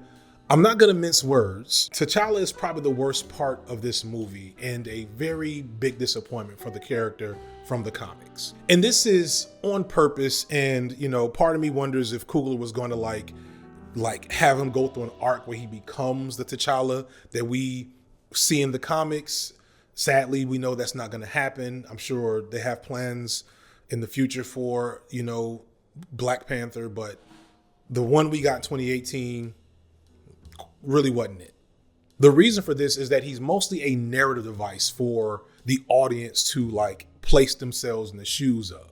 I'm not going to mince words. T'Challa is probably the worst part of this movie and a very big disappointment for the character from the comics. And this is on purpose. And, you know, part of me wonders if Coogler was going to like have him go through an arc where he becomes the T'Challa that we see in the comics. Sadly, we know that's not going to happen. I'm sure they have plans in the future for, you know, Black Panther, but the one we got in 2018 really wasn't it. The reason for this is that he's mostly a narrative device for the audience to like place themselves in the shoes of.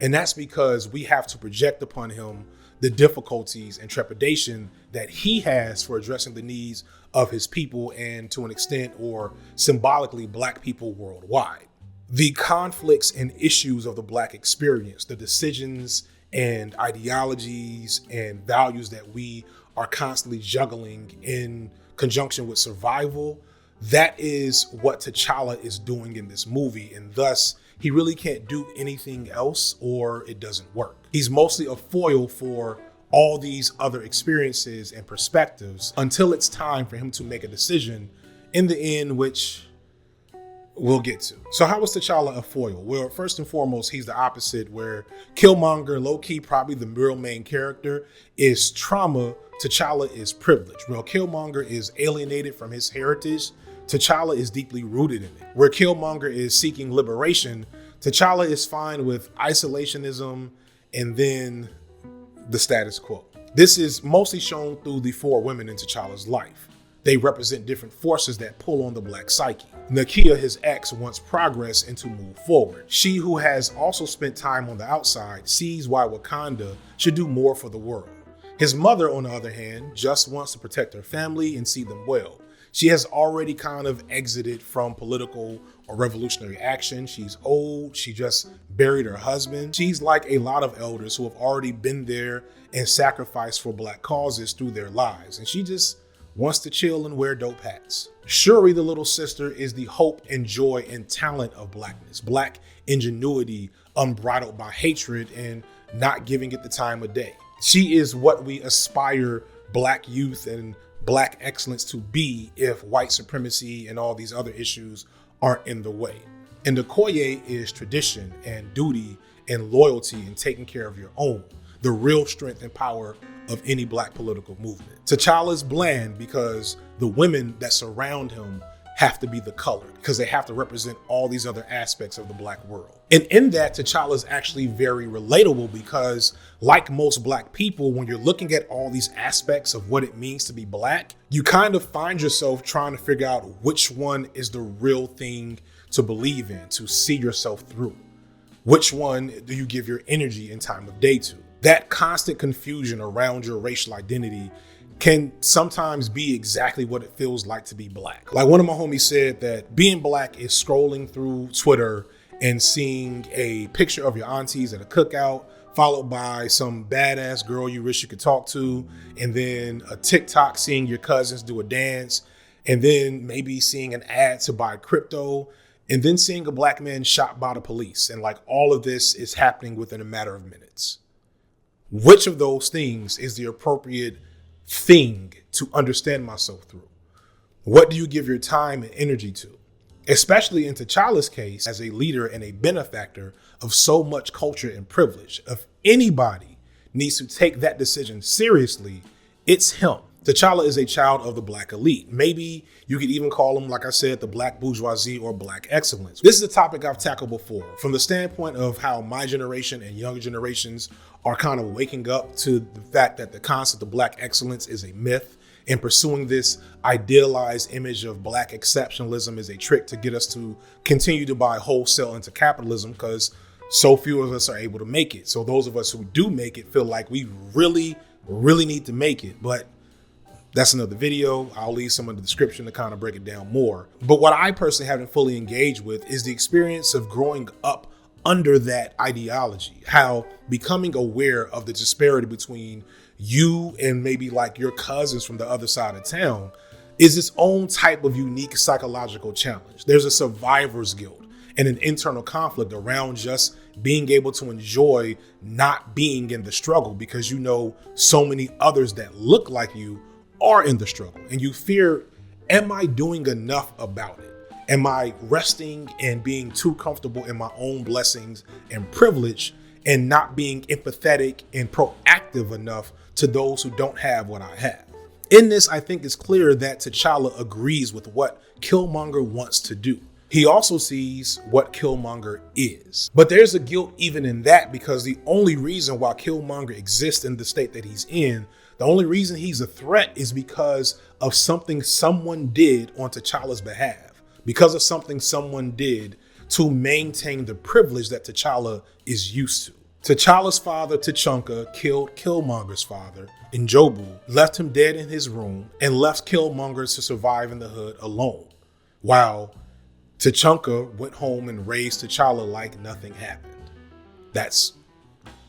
And that's because we have to project upon him the difficulties and trepidation that he has for addressing the needs of his people and to an extent or symbolically black people worldwide. The conflicts and issues of the black experience, the decisions and ideologies and values that we are constantly juggling in conjunction with survival, that is what T'Challa is doing in this movie. And thus, he really can't do anything else or it doesn't work. He's mostly a foil for all these other experiences and perspectives until it's time for him to make a decision in the end, which we'll get to. So how is T'Challa a foil? Well, first and foremost, he's the opposite, where Killmonger, low-key, probably the real main character, is trauma. T'Challa is privilege. Where Killmonger is alienated from his heritage, T'Challa is deeply rooted in it. Where Killmonger is seeking liberation, T'Challa is fine with isolationism and then the status quo. This is mostly shown through the four women in T'Challa's life. They represent different forces that pull on the black psyche. Nakia, his ex, wants progress and to move forward. She, who has also spent time on the outside, sees why Wakanda should do more for the world. His mother, on the other hand, just wants to protect her family and see them well. She has already kind of exited from political or revolutionary action. She's old. She just buried her husband. She's like a lot of elders who have already been there and sacrificed for black causes through their lives. And she just wants to chill and wear dope hats. Shuri, the little sister, is the hope and joy and talent of blackness. Black ingenuity unbridled by hatred and not giving it the time of day. She is what we aspire black youth and black excellence to be if white supremacy and all these other issues aren't in the way. And Okoye is tradition and duty and loyalty and taking care of your own, the real strength and power of any black political movement. T'Challa is bland because the women that surround him have to be the color, because they have to represent all these other aspects of the black world. And in that, T'Challa is actually very relatable because, like most black people, when you're looking at all these aspects of what it means to be black, you kind of find yourself trying to figure out which one is the real thing to believe in, to see yourself through. Which one do you give your energy and time of day to? That constant confusion around your racial identity can sometimes be exactly what it feels like to be black. Like one of my homies said that being black is scrolling through Twitter and seeing a picture of your aunties at a cookout, followed by some badass girl you wish you could talk to, and then a TikTok seeing your cousins do a dance, and then maybe seeing an ad to buy crypto, and then seeing a black man shot by the police. And like all of this is happening within a matter of minutes. Which of those things is the appropriate thing to understand myself through? What do you give your time and energy to? Especially in T'Challa's case, as a leader and a benefactor of so much culture and privilege. If anybody needs to take that decision seriously, it's him. T'Challa is a child of the black elite. Maybe you could even call him, like I said, the black bourgeoisie or black excellence. This is a topic I've tackled before from the standpoint of how my generation and younger generations are kind of waking up to the fact that the concept of black excellence is a myth, and pursuing this idealized image of black exceptionalism is a trick to get us to continue to buy wholesale into capitalism because so few of us are able to make it. So those of us who do make it feel like we really need to make it. But that's another video. I'll leave some in the description to kind of break it down more. But what I personally haven't fully engaged with is the experience of growing up under that ideology, how becoming aware of the disparity between you and maybe like your cousins from the other side of town is its own type of unique psychological challenge. There's a survivor's guilt and an internal conflict around just being able to enjoy not being in the struggle because you know so many others that look like you are in the struggle, and you fear, am I doing enough about it? Am I resting and being too comfortable in my own blessings and privilege and not being empathetic and proactive enough to those who don't have what I have? In this, I think it's clear that T'Challa agrees with what Killmonger wants to do. He also sees what Killmonger is. But there's a guilt even in that, because the only reason why Killmonger exists in the state that he's in, the only reason he's a threat is because of something someone did on T'Challa's behalf, because of something someone did to maintain the privilege that T'Challa is used to. T'Challa's father, T'Chunka, killed Killmonger's father, N'Jobu, left him dead in his room, and left Killmonger to survive in the hood alone, while T'Chunka went home and raised T'Challa like nothing happened. That's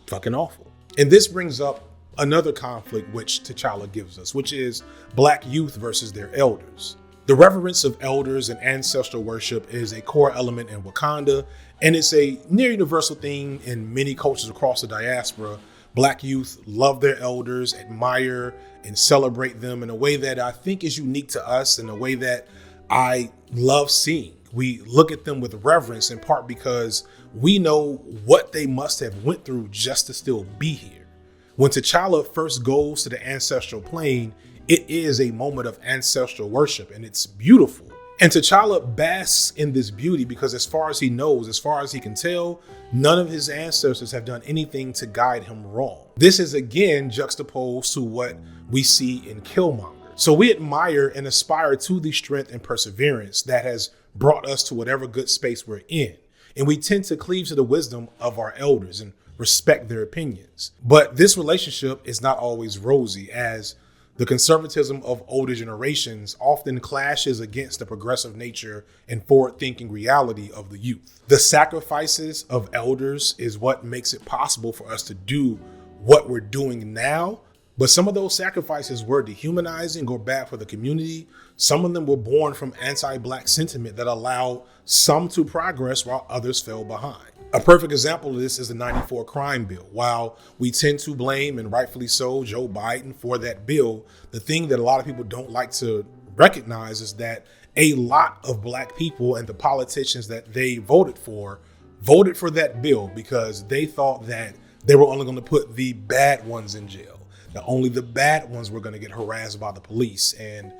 fucking awful. And this brings up another conflict which T'Challa gives us, which is black youth versus their elders. The reverence of elders and ancestral worship is a core element in Wakanda, and it's a near universal thing in many cultures across the diaspora. Black youth love their elders, admire and celebrate them in a way that I think is unique to us, in a way that I love seeing. We look at them with reverence, in part because we know what they must have went through just to still be here. When T'Challa first goes to the ancestral plane, it is a moment of ancestral worship, and it's beautiful. And T'Challa basks in this beauty because as far as he knows, as far as he can tell, none of his ancestors have done anything to guide him wrong. This is again juxtaposed to what we see in Killmonger. So we admire and aspire to the strength and perseverance that has brought us to whatever good space we're in. And we tend to cleave to the wisdom of our elders and respect their opinions. But this relationship is not always rosy, as the conservatism of older generations often clashes against the progressive nature and forward-thinking reality of the youth. The sacrifices of elders is what makes it possible for us to do what we're doing now. But some of those sacrifices were dehumanizing or bad for the community. Some of them were born from anti-black sentiment that allowed some to progress while others fell behind. A perfect example of this is the '94 crime bill. While we tend to blame, and rightfully so, Joe Biden for that bill, the thing that a lot of people don't like to recognize is that a lot of black people and the politicians that they voted for that bill because they thought that they were only going to put the bad ones in jail. That only the bad ones were going to get harassed by the police. And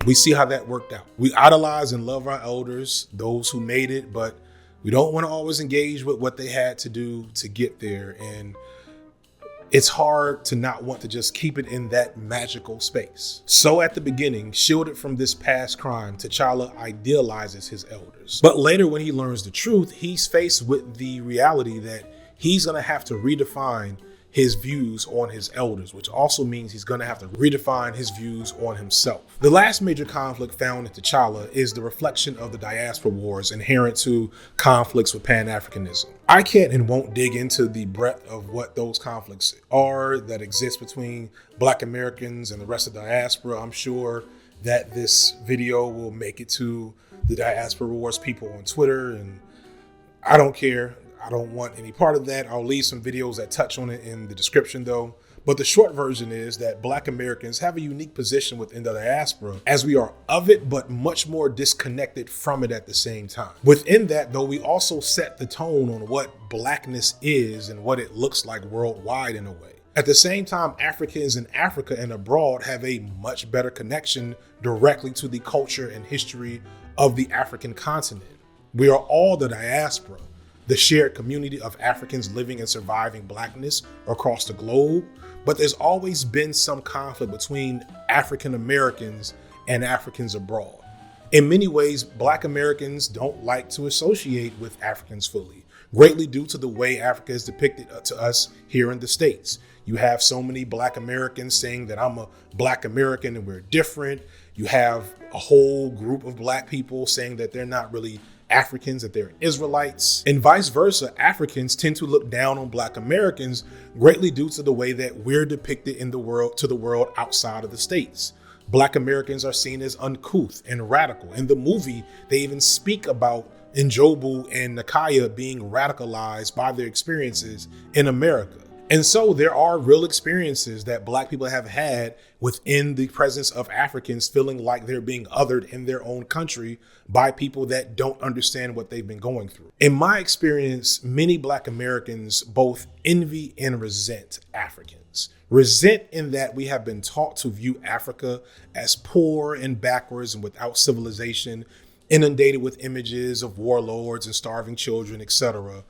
we see how that worked out. We idolize and love our elders, those who made it, but we don't want to always engage with what they had to do to get there. And it's hard to not want to just keep it in that magical space. So at the beginning, shielded from this past crime, T'Challa idealizes his elders. But later when he learns the truth, he's faced with the reality that he's going to have to redefine his views on his elders, which also means he's going to have to redefine his views on himself. The last major conflict found in T'Challa is the reflection of the diaspora wars inherent to conflicts with Pan-Africanism. I can't and won't dig into the breadth of what those conflicts are that exist between Black Americans and the rest of the diaspora. I'm sure that this video will make it to the diaspora wars people on Twitter, and I don't care. I don't want any part of that. I'll leave some videos that touch on it in the description though. But the short version is that Black Americans have a unique position within the diaspora, as we are of it, but much more disconnected from it at the same time. Within that though, we also set the tone on what Blackness is and what it looks like worldwide in a way. At the same time, Africans in Africa and abroad have a much better connection directly to the culture and history of the African continent. We are all the diaspora, the shared community of Africans living and surviving Blackness across the globe, but there's always been some conflict between African Americans and Africans abroad. In many ways, Black Americans don't like to associate with Africans fully, greatly due to the way Africa is depicted to us here in the States. You have so many Black Americans saying that I'm a Black American and we're different. You have a whole group of Black people saying that they're not really Africans, that they're Israelites, and vice versa. Africans tend to look down on Black Americans greatly due to the way that we're depicted in the world, to the world outside of the States. Black Americans are seen as uncouth and radical. In the movie, they even speak about Njobu and Nakaya being radicalized by their experiences in America. And so there are real experiences that Black people have had within the presence of Africans feeling like they're being othered in their own country by people that don't understand what they've been going through. In my experience, many Black Americans both envy and resent Africans. Resent in that we have been taught to view Africa as poor and backwards and without civilization, inundated with images of warlords and starving children, etc.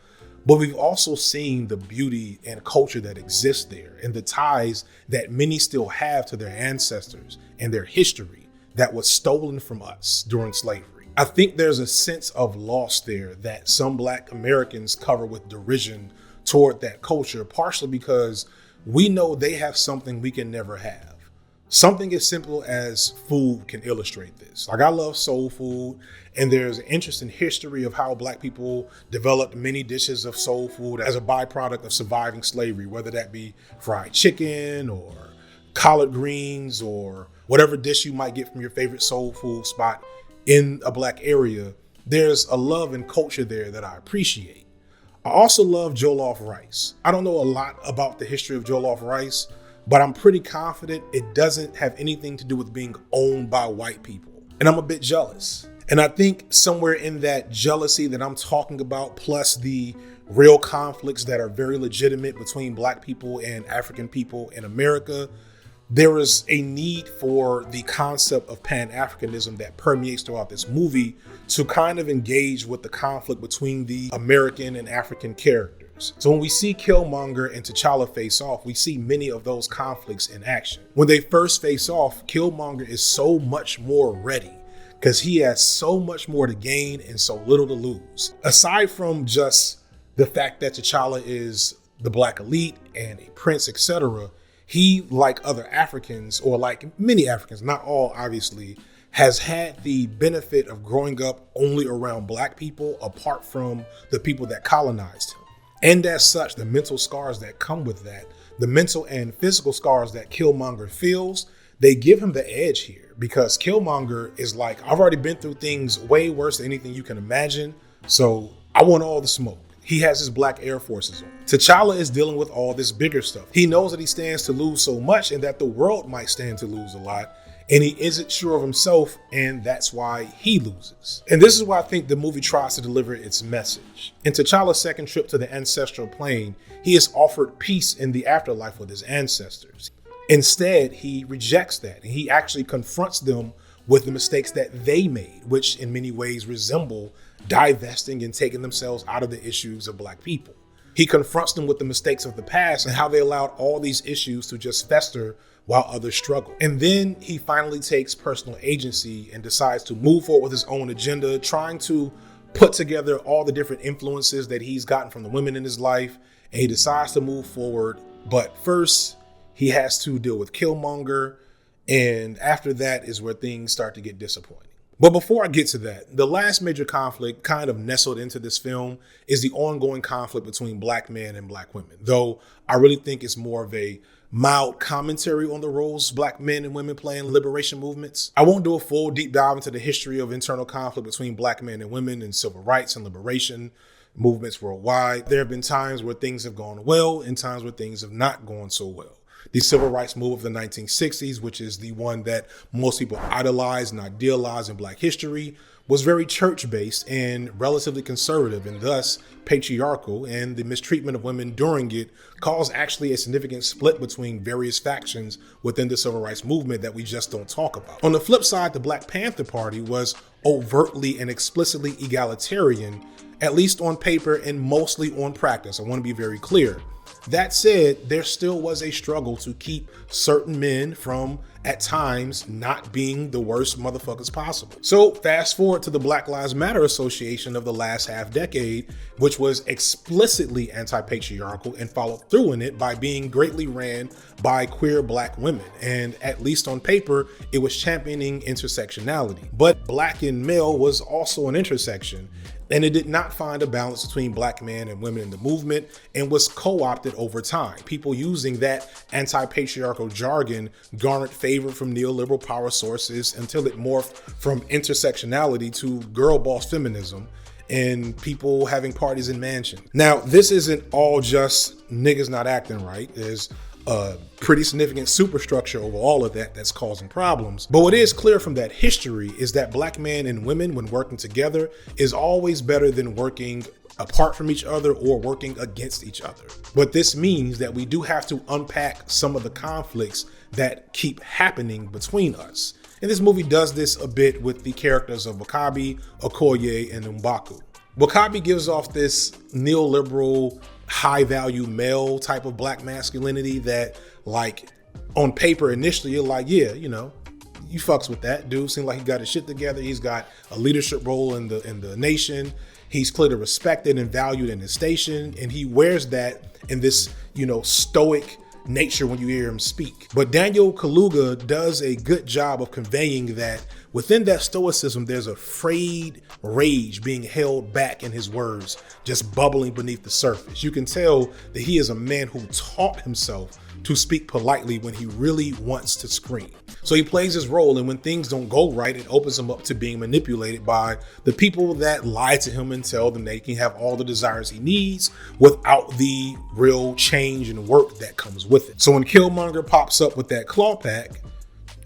But we've also seen the beauty and culture that exists there and the ties that many still have to their ancestors and their history that was stolen from us during slavery. I think there's a sense of loss there that some Black Americans cover with derision toward that culture, partially because we know they have something we can never have. Something as simple as food can illustrate this. Like, I love soul food, and there's an interesting history of how Black people developed many dishes of soul food as a byproduct of surviving slavery, whether that be fried chicken or collard greens or whatever dish you might get from your favorite soul food spot in a Black area. There's a love and culture there that I appreciate. I also love jollof rice. I don't know a lot about the history of jollof rice, but I'm pretty confident it doesn't have anything to do with being owned by white people. And I'm a bit jealous. And I think somewhere in that jealousy that I'm talking about, plus the real conflicts that are very legitimate between Black people and African people in America, there is a need for the concept of Pan-Africanism that permeates throughout this movie to kind of engage with the conflict between the American and African characters. So when we see Killmonger and T'Challa face off, we see many of those conflicts in action. When they first face off, Killmonger is so much more ready because he has so much more to gain and so little to lose. Aside from just the fact that T'Challa is the Black elite and a prince, etc., he, like other Africans, or like many Africans, not all obviously, has had the benefit of growing up only around Black people apart from the people that colonized him. And as such, the mental scars that come with that, the mental and physical scars that Killmonger feels, they give him the edge here because Killmonger is like, I've already been through things way worse than anything you can imagine, so I want all the smoke. He has his Black Air Forces on. T'Challa is dealing with all this bigger stuff. He knows that he stands to lose so much and that the world might stand to lose a lot. And he isn't sure of himself, and that's why he loses. And this is why I think the movie tries to deliver its message. In T'Challa's second trip to the ancestral plane, he is offered peace in the afterlife with his ancestors. Instead, he rejects that, and he actually confronts them with the mistakes that they made, which in many ways resemble divesting and taking themselves out of the issues of Black people. He confronts them with the mistakes of the past and how they allowed all these issues to just fester while others struggle. And then he finally takes personal agency and decides to move forward with his own agenda, trying to put together all the different influences that he's gotten from the women in his life. And he decides to move forward. But first, he has to deal with Killmonger. And after that is where things start to get disappointing. But before I get to that, the last major conflict kind of nestled into this film is the ongoing conflict between Black men and Black women. Though I really think it's more of a mild commentary on the roles Black men and women play in liberation movements. I won't do a full deep dive into the history of internal conflict between Black men and women and civil rights and liberation movements worldwide. There have been times where things have gone well and times where things have not gone so well. The civil rights movement of the 1960s, which is the one that most people idolize and idealize in Black history, was very church-based and relatively conservative and thus patriarchal, and the mistreatment of women during it caused actually a significant split between various factions within the civil rights movement that we just don't talk about. On the flip side, the Black Panther Party was overtly and explicitly egalitarian, at least on paper and mostly on practice. I want to be very clear. That said, there still was a struggle to keep certain men from, at times, not being the worst motherfuckers possible. So fast forward to the Black Lives Matter Association of the last half decade, which was explicitly anti-patriarchal and followed through in it by being greatly ran by queer Black women. And at least on paper, it was championing intersectionality. But Black and male was also an intersection, and it did not find a balance between Black men and women in the movement and was co-opted over time. People using that anti-patriarchal jargon garnered favor from neoliberal power sources until it morphed from intersectionality to girl boss feminism and people having parties in mansions. Now, this isn't all just niggas not acting right. There's a pretty significant superstructure over all of that that's causing problems. But what is clear from that history is that Black men and women, when working together, is always better than working apart from each other or working against each other. But this means that we do have to unpack some of the conflicts that keep happening between us. And this movie does this a bit with the characters of W'Kabi, Okoye, and M'Baku. W'Kabi gives off this neoliberal, high-value male type of Black masculinity that, like, on paper initially, you're like, yeah, you know, you fucks with that. Dude seems like he got his shit together. He's got a leadership role in the nation. He's clearly respected and valued in his station, and he wears that in this, you know, stoic nature when you hear him speak. But Daniel Kaluuya does a good job of conveying that within that stoicism, there's a frayed rage being held back in his words, just bubbling beneath the surface. You can tell that he is a man who taught himself to speak politely when he really wants to scream. So he plays his role, and when things don't go right, it opens him up to being manipulated by the people that lie to him and tell them they can have all the desires he needs without the real change and work that comes with it. So when Killmonger pops up with that claw pack,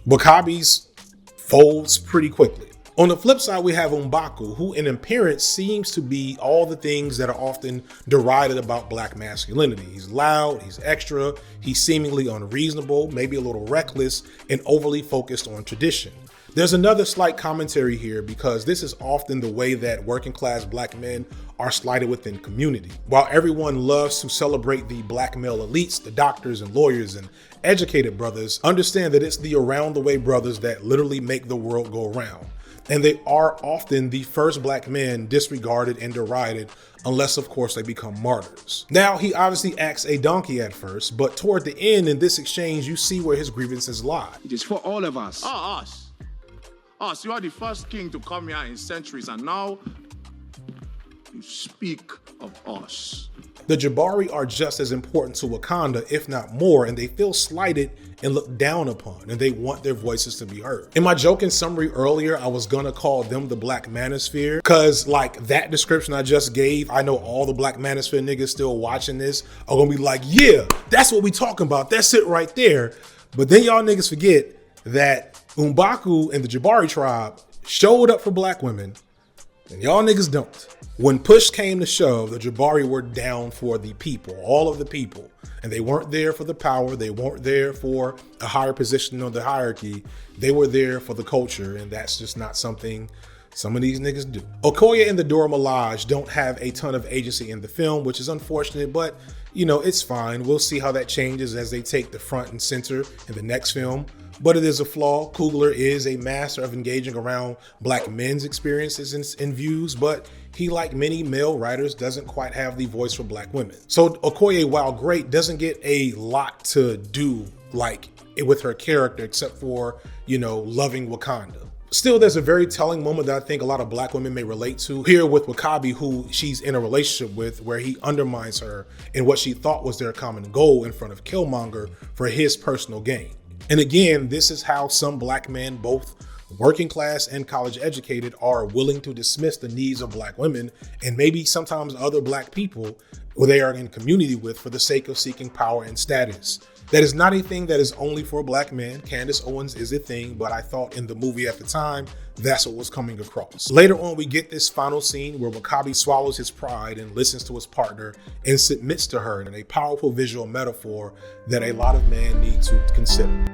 W'Kabi's folds pretty quickly. On the flip side, we have M'Baku, who in appearance seems to be all the things that are often derided about Black masculinity. He's loud, he's extra, he's seemingly unreasonable, maybe a little reckless, and overly focused on tradition. There's another slight commentary here because this is often the way that working class Black men are slighted within community. While everyone loves to celebrate the Black male elites, the doctors and lawyers and educated brothers, understand that it's the around the way brothers that literally make the world go around. And they are often the first Black men disregarded and derided, unless of course they become martyrs. Now, he obviously acts a donkey at first, but toward the end in this exchange, you see where his grievances lie. It is for all of us. Oh, us. Us, you are the first king to come here in centuries, and now you speak of us. The Jabari are just as important to Wakanda, if not more, and they feel slighted and looked down upon, and they want their voices to be heard. In my joking summary earlier, I was gonna call them the Black Manosphere, because like that description I just gave, I know all the Black Manosphere niggas still watching this are gonna be like, yeah, that's what we talking about. That's it right there. But then y'all niggas forget that M'Baku and the Jabari tribe showed up for Black women, and y'all niggas don't. When push came to shove, the Jabari were down for the people, all of the people. And they weren't there for the power. They weren't there for a higher position on the hierarchy. They were there for the culture, and that's just not something some of these niggas do. Okoye and the Dora Milaje don't have a ton of agency in the film, which is unfortunate, but you know, it's fine. We'll see how that changes as they take the front and center in the next film. But it is a flaw. Coogler is a master of engaging around Black men's experiences and views, but he, like many male writers, doesn't quite have the voice for Black women. So Okoye, while great, doesn't get a lot to do like with her character, except for, you know, loving Wakanda. Still, there's a very telling moment that I think a lot of Black women may relate to here with W'Kabi, who she's in a relationship with, where he undermines her in what she thought was their common goal in front of Killmonger for his personal gain. And again, this is how some Black men, both working class and college educated, are willing to dismiss the needs of black women and maybe sometimes other black people who they are in community with for the sake of seeking power and status. That is not a thing that is only for black men. Candace Owens is a thing, but I thought in the movie at the time, that's what was coming across. Later on, we get this final scene where W'Kabi swallows his pride and listens to his partner and submits to her in a powerful visual metaphor that a lot of men need to consider.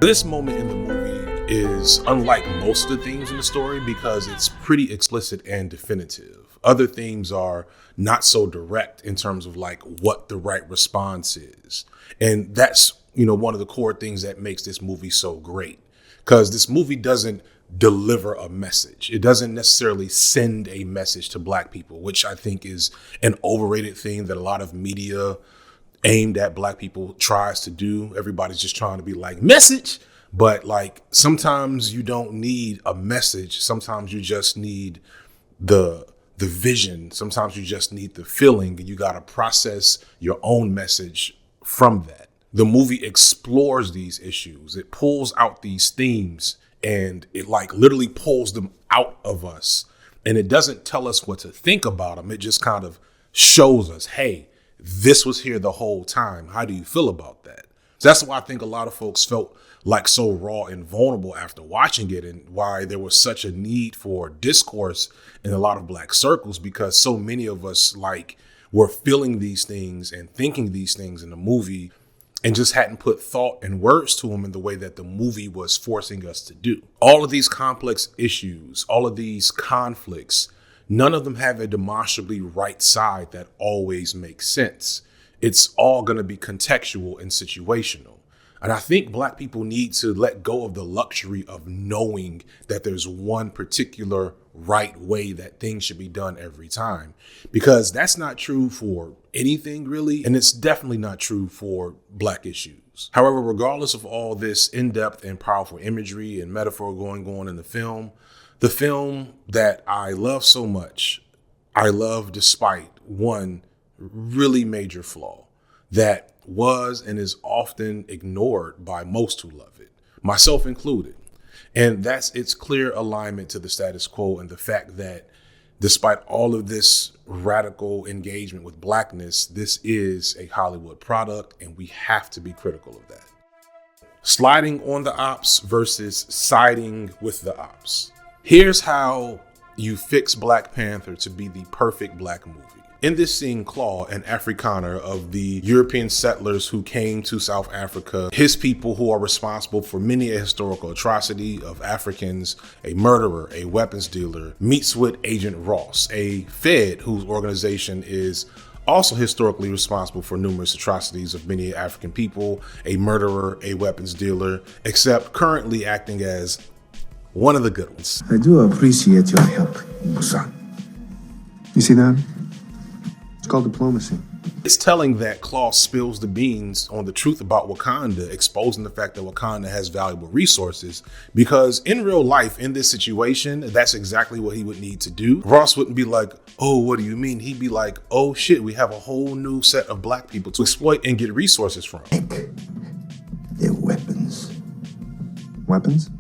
This moment in the movie is unlike most of the themes in the story because it's pretty explicit and definitive. Other themes are not so direct in terms of like what the right response is. And that's, one of the core things that makes this movie so great, because this movie doesn't deliver a message. It doesn't necessarily send a message to black people, which I think is an overrated thing that a lot of media aimed at black people tries to do. Everybody's just trying to be like, message. But like, sometimes you don't need a message. Sometimes you just need the vision. Sometimes you just need the feeling, and you got to process your own message from that. The movie explores these issues. It pulls out these themes and it like literally pulls them out of us. And it doesn't tell us what to think about them. It just kind of shows us, hey, this was here the whole time. How do you feel about that? So that's why I think a lot of folks felt like so raw and vulnerable after watching it, and why there was such a need for discourse in a lot of black circles, because so many of us like were feeling these things and thinking these things in the movie and just hadn't put thought and words to them in the way that the movie was forcing us to do. All of these complex issues, all of these conflicts, none of them have a demonstrably right side that always makes sense. It's all going to be contextual and situational. And I think black people need to let go of the luxury of knowing that there's one particular right way that things should be done every time, because that's not true for anything really. And it's definitely not true for black issues. However, regardless of all this in-depth and powerful imagery and metaphor going on in the film that I love so much, I love despite one really major flaw that was and is often ignored by most who love it, myself included. And that's its clear alignment to the status quo, and the fact that despite all of this radical engagement with blackness, this is a Hollywood product, and we have to be critical of that. Sliding on the ops versus siding with the ops. Here's how you fix Black Panther to be the perfect black movie. In this scene, Claw, an Afrikaner of the European settlers who came to South Africa, his people who are responsible for many a historical atrocity of Africans, a murderer, a weapons dealer, meets with Agent Ross, a Fed whose organization is also historically responsible for numerous atrocities of many African people, a murderer, a weapons dealer, except currently acting as one of the good ones. I do appreciate your help, Musa. You see that? It's called diplomacy. It's telling that Claw spills the beans on the truth about Wakanda, exposing the fact that Wakanda has valuable resources, because in real life, in this situation, that's exactly what he would need to do. Ross wouldn't be like, oh, what do you mean? He'd be like, oh shit, we have a whole new set of black people to exploit and get resources from. They're weapons. Weapons?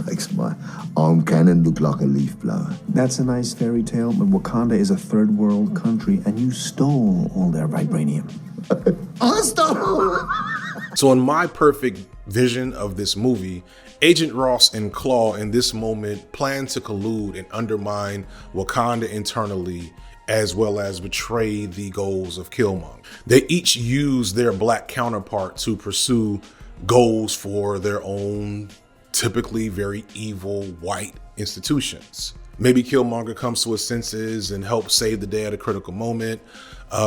Makes my arm cannon look like a leaf blower. That's a nice fairy tale, but Wakanda is a third world country, and you stole all their vibranium. I stole! So in my perfect vision of this movie, Agent Ross and Claw in this moment plan to collude and undermine Wakanda internally, as well as betray the goals of Killmonger. They each use their black counterpart to pursue goals for their own typically very evil white institutions. Maybe Killmonger comes to his senses and helps save the day at a critical moment.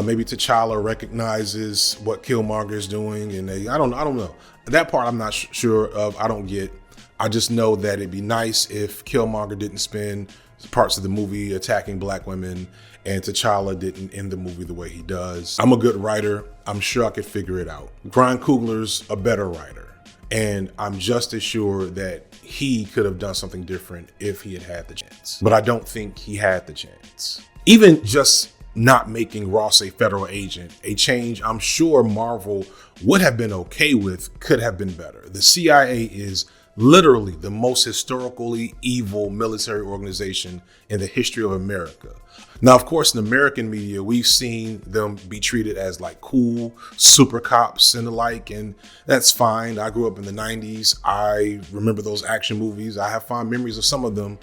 Maybe T'Challa recognizes what Killmonger is doing, and I don't know. That part I'm not sure of. I don't get. I just know that it'd be nice if Killmonger didn't spend parts of the movie attacking black women, and T'Challa didn't end the movie the way he does. I'm a good writer. I'm sure I could figure it out. Brian Coogler's a better writer. And I'm just as sure that he could have done something different if he had had the chance. But I don't think he had the chance. Even just not making Ross a federal agent, a change I'm sure Marvel would have been okay with, could have been better. The CIA is literally the most historically evil military organization in the history of America. Now, of course, in American media, we've seen them be treated as like cool super cops and the like, and that's fine. I grew up in the 90s. I remember those action movies. I have fond memories of some of them.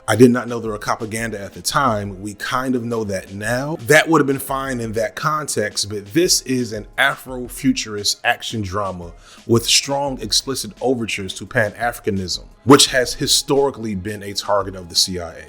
I did not know they were propaganda at the time. We kind of know that now. That would have been fine in that context, but this is an Afrofuturist action drama with strong explicit overtures to Pan-Africanism, which has historically been a target of the CIA.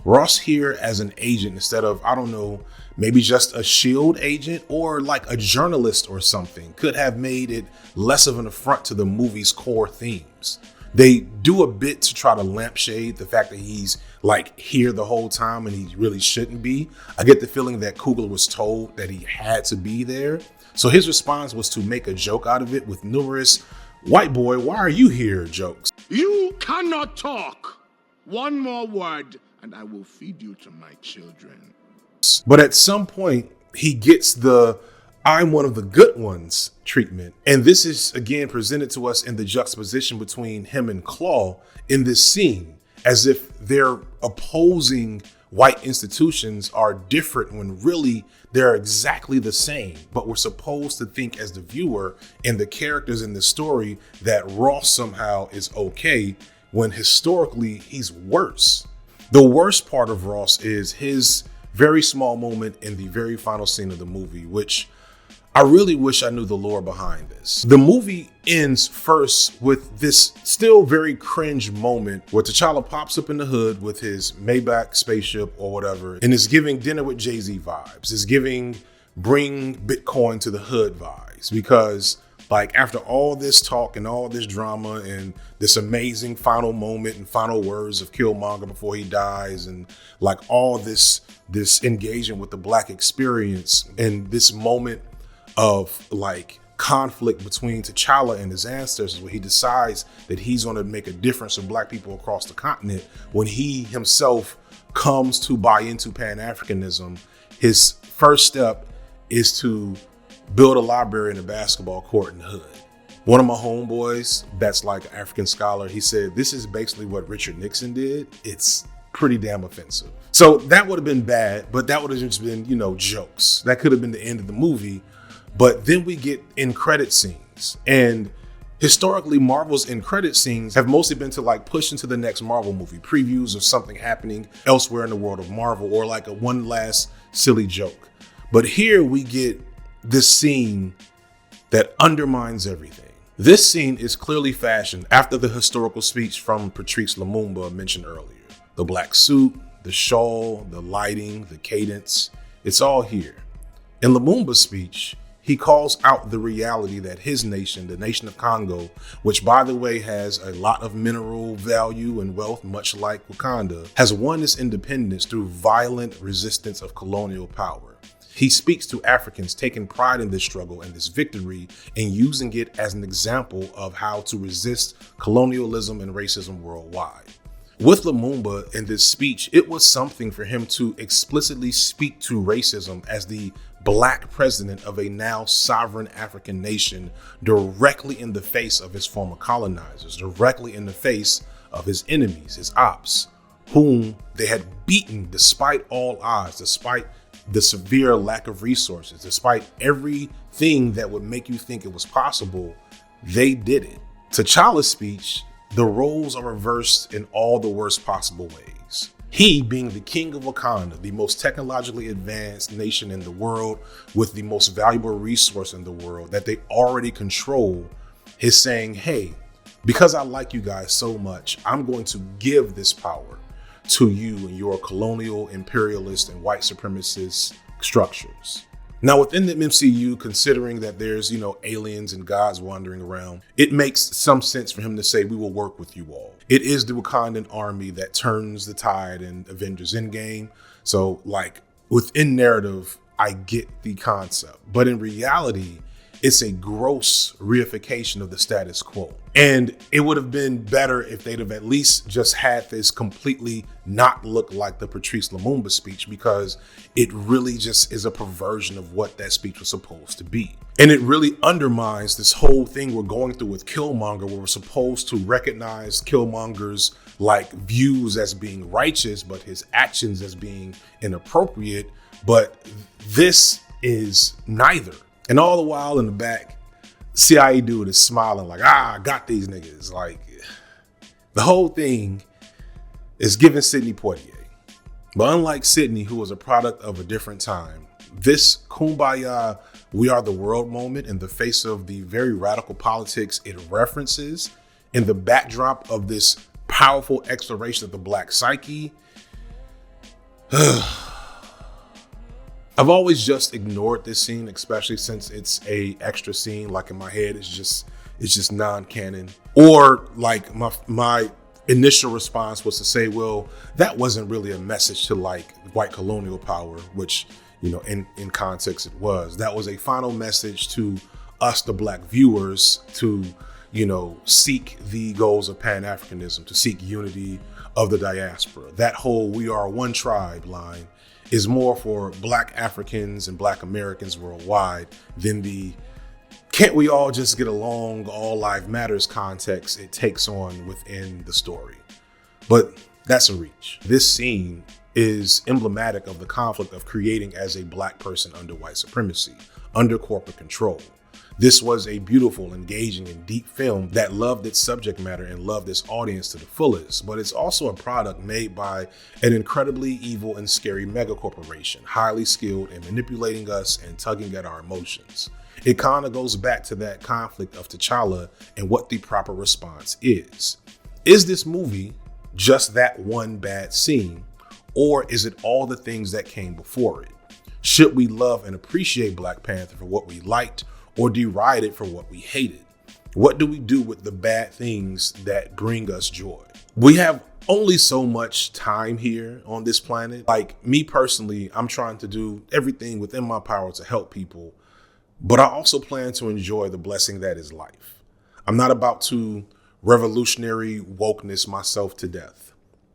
Ross here as an agent instead of, I don't know, maybe just a SHIELD agent or like a journalist or something could have made it less of an affront to the movie's core themes. They do a bit to try to lampshade the fact that he's like here the whole time and he really shouldn't be. I get the feeling that Coogler was told that he had to be there. So his response was to make a joke out of it with numerous "white boy, why are you here?" jokes. You cannot talk. One more word and I will feed you to my children. But at some point he gets the "I'm one of the good ones" treatment. And this is again presented to us in the juxtaposition between him and Claw in this scene, as if their opposing white institutions are different when really they're exactly the same. But we're supposed to think as the viewer and the characters in the story that Ross somehow is okay when historically he's worse. The worst part of Ross is his very small moment in the very final scene of the movie, which I really wish I knew the lore behind this. The movie ends first with this still very cringe moment where T'Challa pops up in the hood with his Maybach spaceship or whatever, and is giving Dinner with Jay-Z vibes. It's giving bring Bitcoin to the hood vibes, because like after all this talk and all this drama and this amazing final moment and final words of Killmonger before he dies, and like all this engagement with the Black experience and this moment of like conflict between T'Challa and his ancestors, where he decides that he's going to make a difference for Black people across the continent, when he himself comes to buy into Pan-Africanism, his first step is to build a library and a basketball court in the hood. One of my homeboys that's like an African scholar, he said, this is basically what Richard Nixon did. It's pretty damn offensive. So that would have been bad, but that would have just been, jokes. That could have been the end of the movie. But then we get end credit scenes, and historically Marvel's end credit scenes have mostly been to like push into the next Marvel movie, previews of something happening elsewhere in the world of Marvel, or like a one last silly joke. But here we get this scene that undermines everything. This scene is clearly fashioned after the historical speech from Patrice Lumumba mentioned earlier. The black suit, the shawl, the lighting, the cadence, it's all here. In Lumumba's speech, he calls out the reality that his nation, the nation of Congo, which by the way has a lot of mineral value and wealth, much like Wakanda, has won its independence through violent resistance of colonial power. He speaks to Africans taking pride in this struggle and this victory, and using it as an example of how to resist colonialism and racism worldwide. With Lumumba in this speech, it was something for him to explicitly speak to racism as the Black president of a now sovereign African nation, directly in the face of his former colonizers, directly in the face of his enemies, his ops, whom they had beaten despite all odds, despite the severe lack of resources, despite everything that would make you think it was possible. They did it. T'Challa's speech, the roles are reversed in all the worst possible ways. He, being the king of Wakanda, the most technologically advanced nation in the world with the most valuable resource in the world that they already control, is saying, hey, because I like you guys so much, I'm going to give this power to you and your colonial, imperialist, and white supremacist structures. Now, within the MCU, considering that there's, aliens and gods wandering around, it makes some sense for him to say, we will work with you all. It is the Wakandan army that turns the tide in Avengers Endgame. So, within narrative, I get the concept. But in reality, It's a gross reification of the status quo. And it would have been better if they'd have at least just had this completely not look like the Patrice Lumumba speech, because it really just is a perversion of what that speech was supposed to be. And it really undermines this whole thing we're going through with Killmonger, where we're supposed to recognize Killmonger's like views as being righteous, but his actions as being inappropriate. But this is neither. And all the while in the back, CIA dude is smiling like, I got these niggas. Like, the whole thing is giving Sidney Poitier. But unlike Sidney, who was a product of a different time, this kumbaya, we are the world moment in the face of the very radical politics it references, in the backdrop of this powerful exploration of the black psyche. I've always just ignored this scene, especially since it's a extra scene. Like in my head, it's just non-canon. Or like my initial response was to say, well, that wasn't really a message to like white colonial power, which, you know, in context it was. That was a final message to us, the black viewers, to, you know, seek the goals of Pan-Africanism, to seek unity of the diaspora. That whole "we are one tribe" line is more for black Africans and black Americans worldwide than the "can't we all just get along, all life matters" context it takes on within the story. But that's a reach. This scene is emblematic of the conflict of creating as a black person under white supremacy, under corporate control. This was a beautiful, engaging, and deep film that loved its subject matter and loved its audience to the fullest, but it's also a product made by an incredibly evil and scary megacorporation, highly skilled in manipulating us and tugging at our emotions. It kind of goes back to that conflict of T'Challa and what the proper response is. Is this movie just that one bad scene, or is it all the things that came before it? Should we love and appreciate Black Panther for what we liked, or deride it for what we hated? What do we do with the bad things that bring us joy? We have only so much time here on this planet. Like me personally, I'm trying to do everything within my power to help people, but I also plan to enjoy the blessing that is life. I'm not about to revolutionary wokeness myself to death.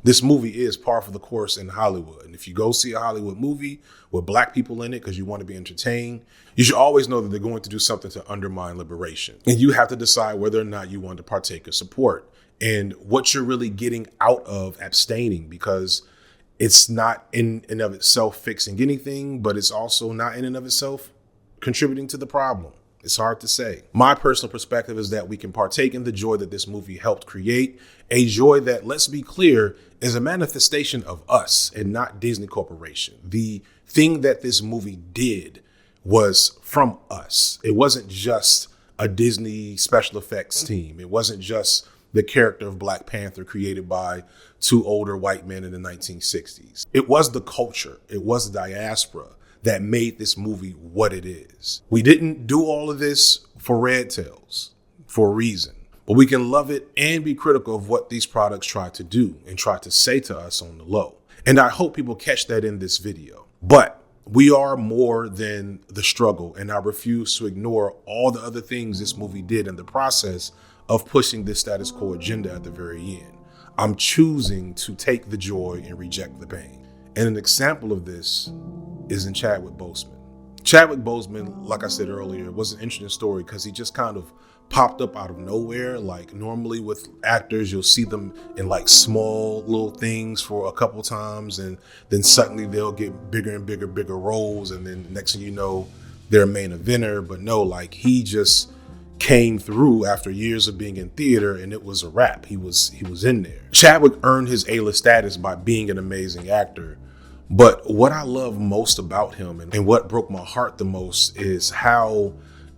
This movie is par for the course in Hollywood. And if you go see a Hollywood movie with black people in it because you want to be entertained, you should always know that they're going to do something to undermine liberation. And you have to decide whether or not you want to partake or support and what you're really getting out of abstaining, because it's not in and of itself fixing anything, but it's also not in and of itself contributing to the problem. It's hard to say. My personal perspective is that we can partake in the joy that this movie helped create, a joy that, let's be clear, is a manifestation of us and not Disney Corporation. The thing that this movie did was from us. It wasn't just a Disney special effects team. It wasn't just the character of Black Panther created by two older white men in the 1960s. It was the culture. It was the diaspora that made this movie what it is. We didn't do all of this for red tails, for a reason. But we can love it and be critical of what these products try to do and try to say to us on the low. And I hope people catch that in this video. But we are more than the struggle, and I refuse to ignore all the other things this movie did in the process of pushing this status quo agenda at the very end. I'm choosing to take the joy and reject the pain. And an example of this is in Chadwick Boseman. Chadwick Boseman, like I said earlier, was an interesting story because he just kind of popped up out of nowhere. Like normally with actors, you'll see them in like small little things for a couple times, and then suddenly they'll get bigger and bigger roles, and then the next thing you know, they're a main eventer. But no, like he just came through after years of being in theater, and it was a wrap. He was in there. Chadwick earned his A-list status by being an amazing actor. But what I love most about him and what broke my heart the most is how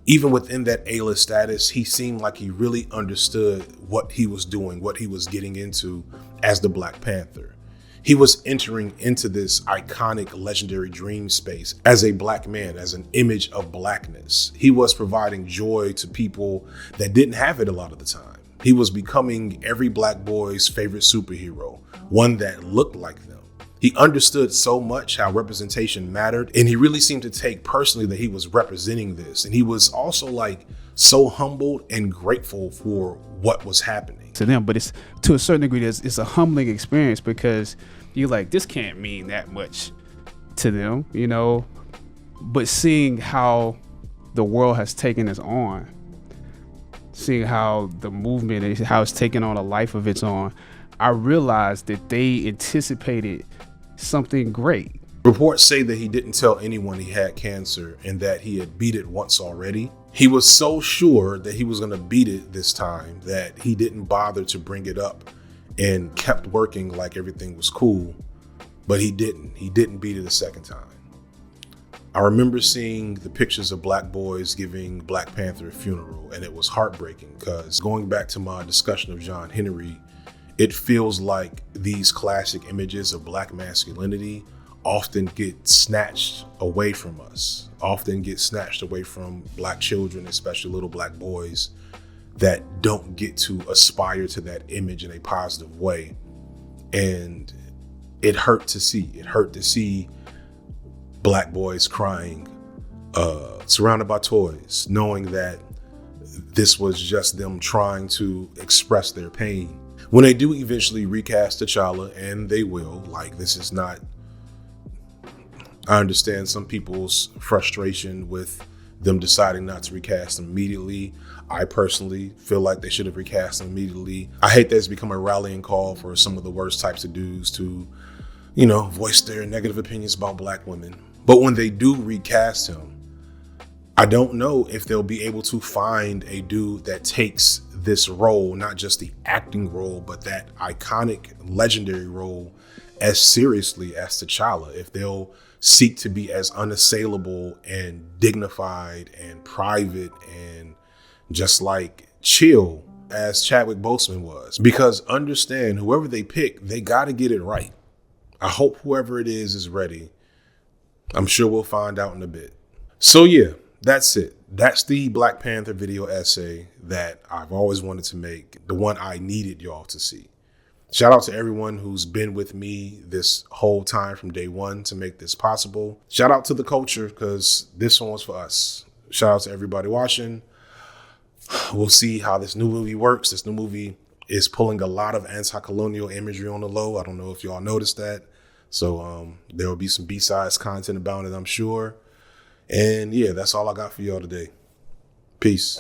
even within that A-list status, he seemed like he really understood what he was doing, what he was getting into as the Black Panther. He was entering into this iconic, legendary dream space as a black man, as an image of blackness. He was providing joy to people that didn't have it a lot of the time. He was becoming every black boy's favorite superhero, one that looked like them. He understood so much how representation mattered, and he really seemed to take personally that he was representing this. And he was also like so humbled and grateful for what was happening to them. But it's to a certain degree, it's a humbling experience because you're like, this can't mean that much to them, you know. But seeing how the world has taken us on, seeing how the movement is, how it's taken on a life of its own, I realized that they anticipated something great. Reports say that he didn't tell anyone he had cancer and that he had beat it once already. He was so sure that he was going to beat it this time that he didn't bother to bring it up and kept working like everything was cool. But he didn't. He didn't beat it a second time. I remember seeing the pictures of black boys giving Black Panther a funeral, and it was heartbreaking because going back to my discussion of John Henry, it feels like these classic images of black masculinity often get snatched away from us, often get snatched away from black children, especially little black boys that don't get to aspire to that image in a positive way. And it hurt to see. It hurt to see black boys crying, surrounded by toys, knowing that this was just them trying to express their pain. When they do eventually recast T'Challa, and they will, like, this is not, I understand some people's frustration with them deciding not to recast him immediately. I personally feel like they should have recast him immediately. I hate that it's become a rallying call for some of the worst types of dudes to, you know, voice their negative opinions about black women. But when they do recast him, I don't know if they'll be able to find a dude that takes this role, not just the acting role, but that iconic, legendary role as seriously as T'Challa. If they'll seek to be as unassailable and dignified and private and just like chill as Chadwick Boseman was. Because understand, whoever they pick, they got to get it right. I hope whoever it is ready. I'm sure we'll find out in a bit. So yeah, that's it. That's the Black Panther video essay that I've always wanted to make, the one I needed y'all to see. Shout out to everyone who's been with me this whole time from day one to make this possible. Shout out to the culture, because this one was for us. Shout out to everybody watching. We'll see how this new movie works. This new movie is pulling a lot of anti-colonial imagery on the low. I don't know if y'all noticed that. So there will be some B-sides content about it, I'm sure. And yeah, that's all I got for y'all today. Peace.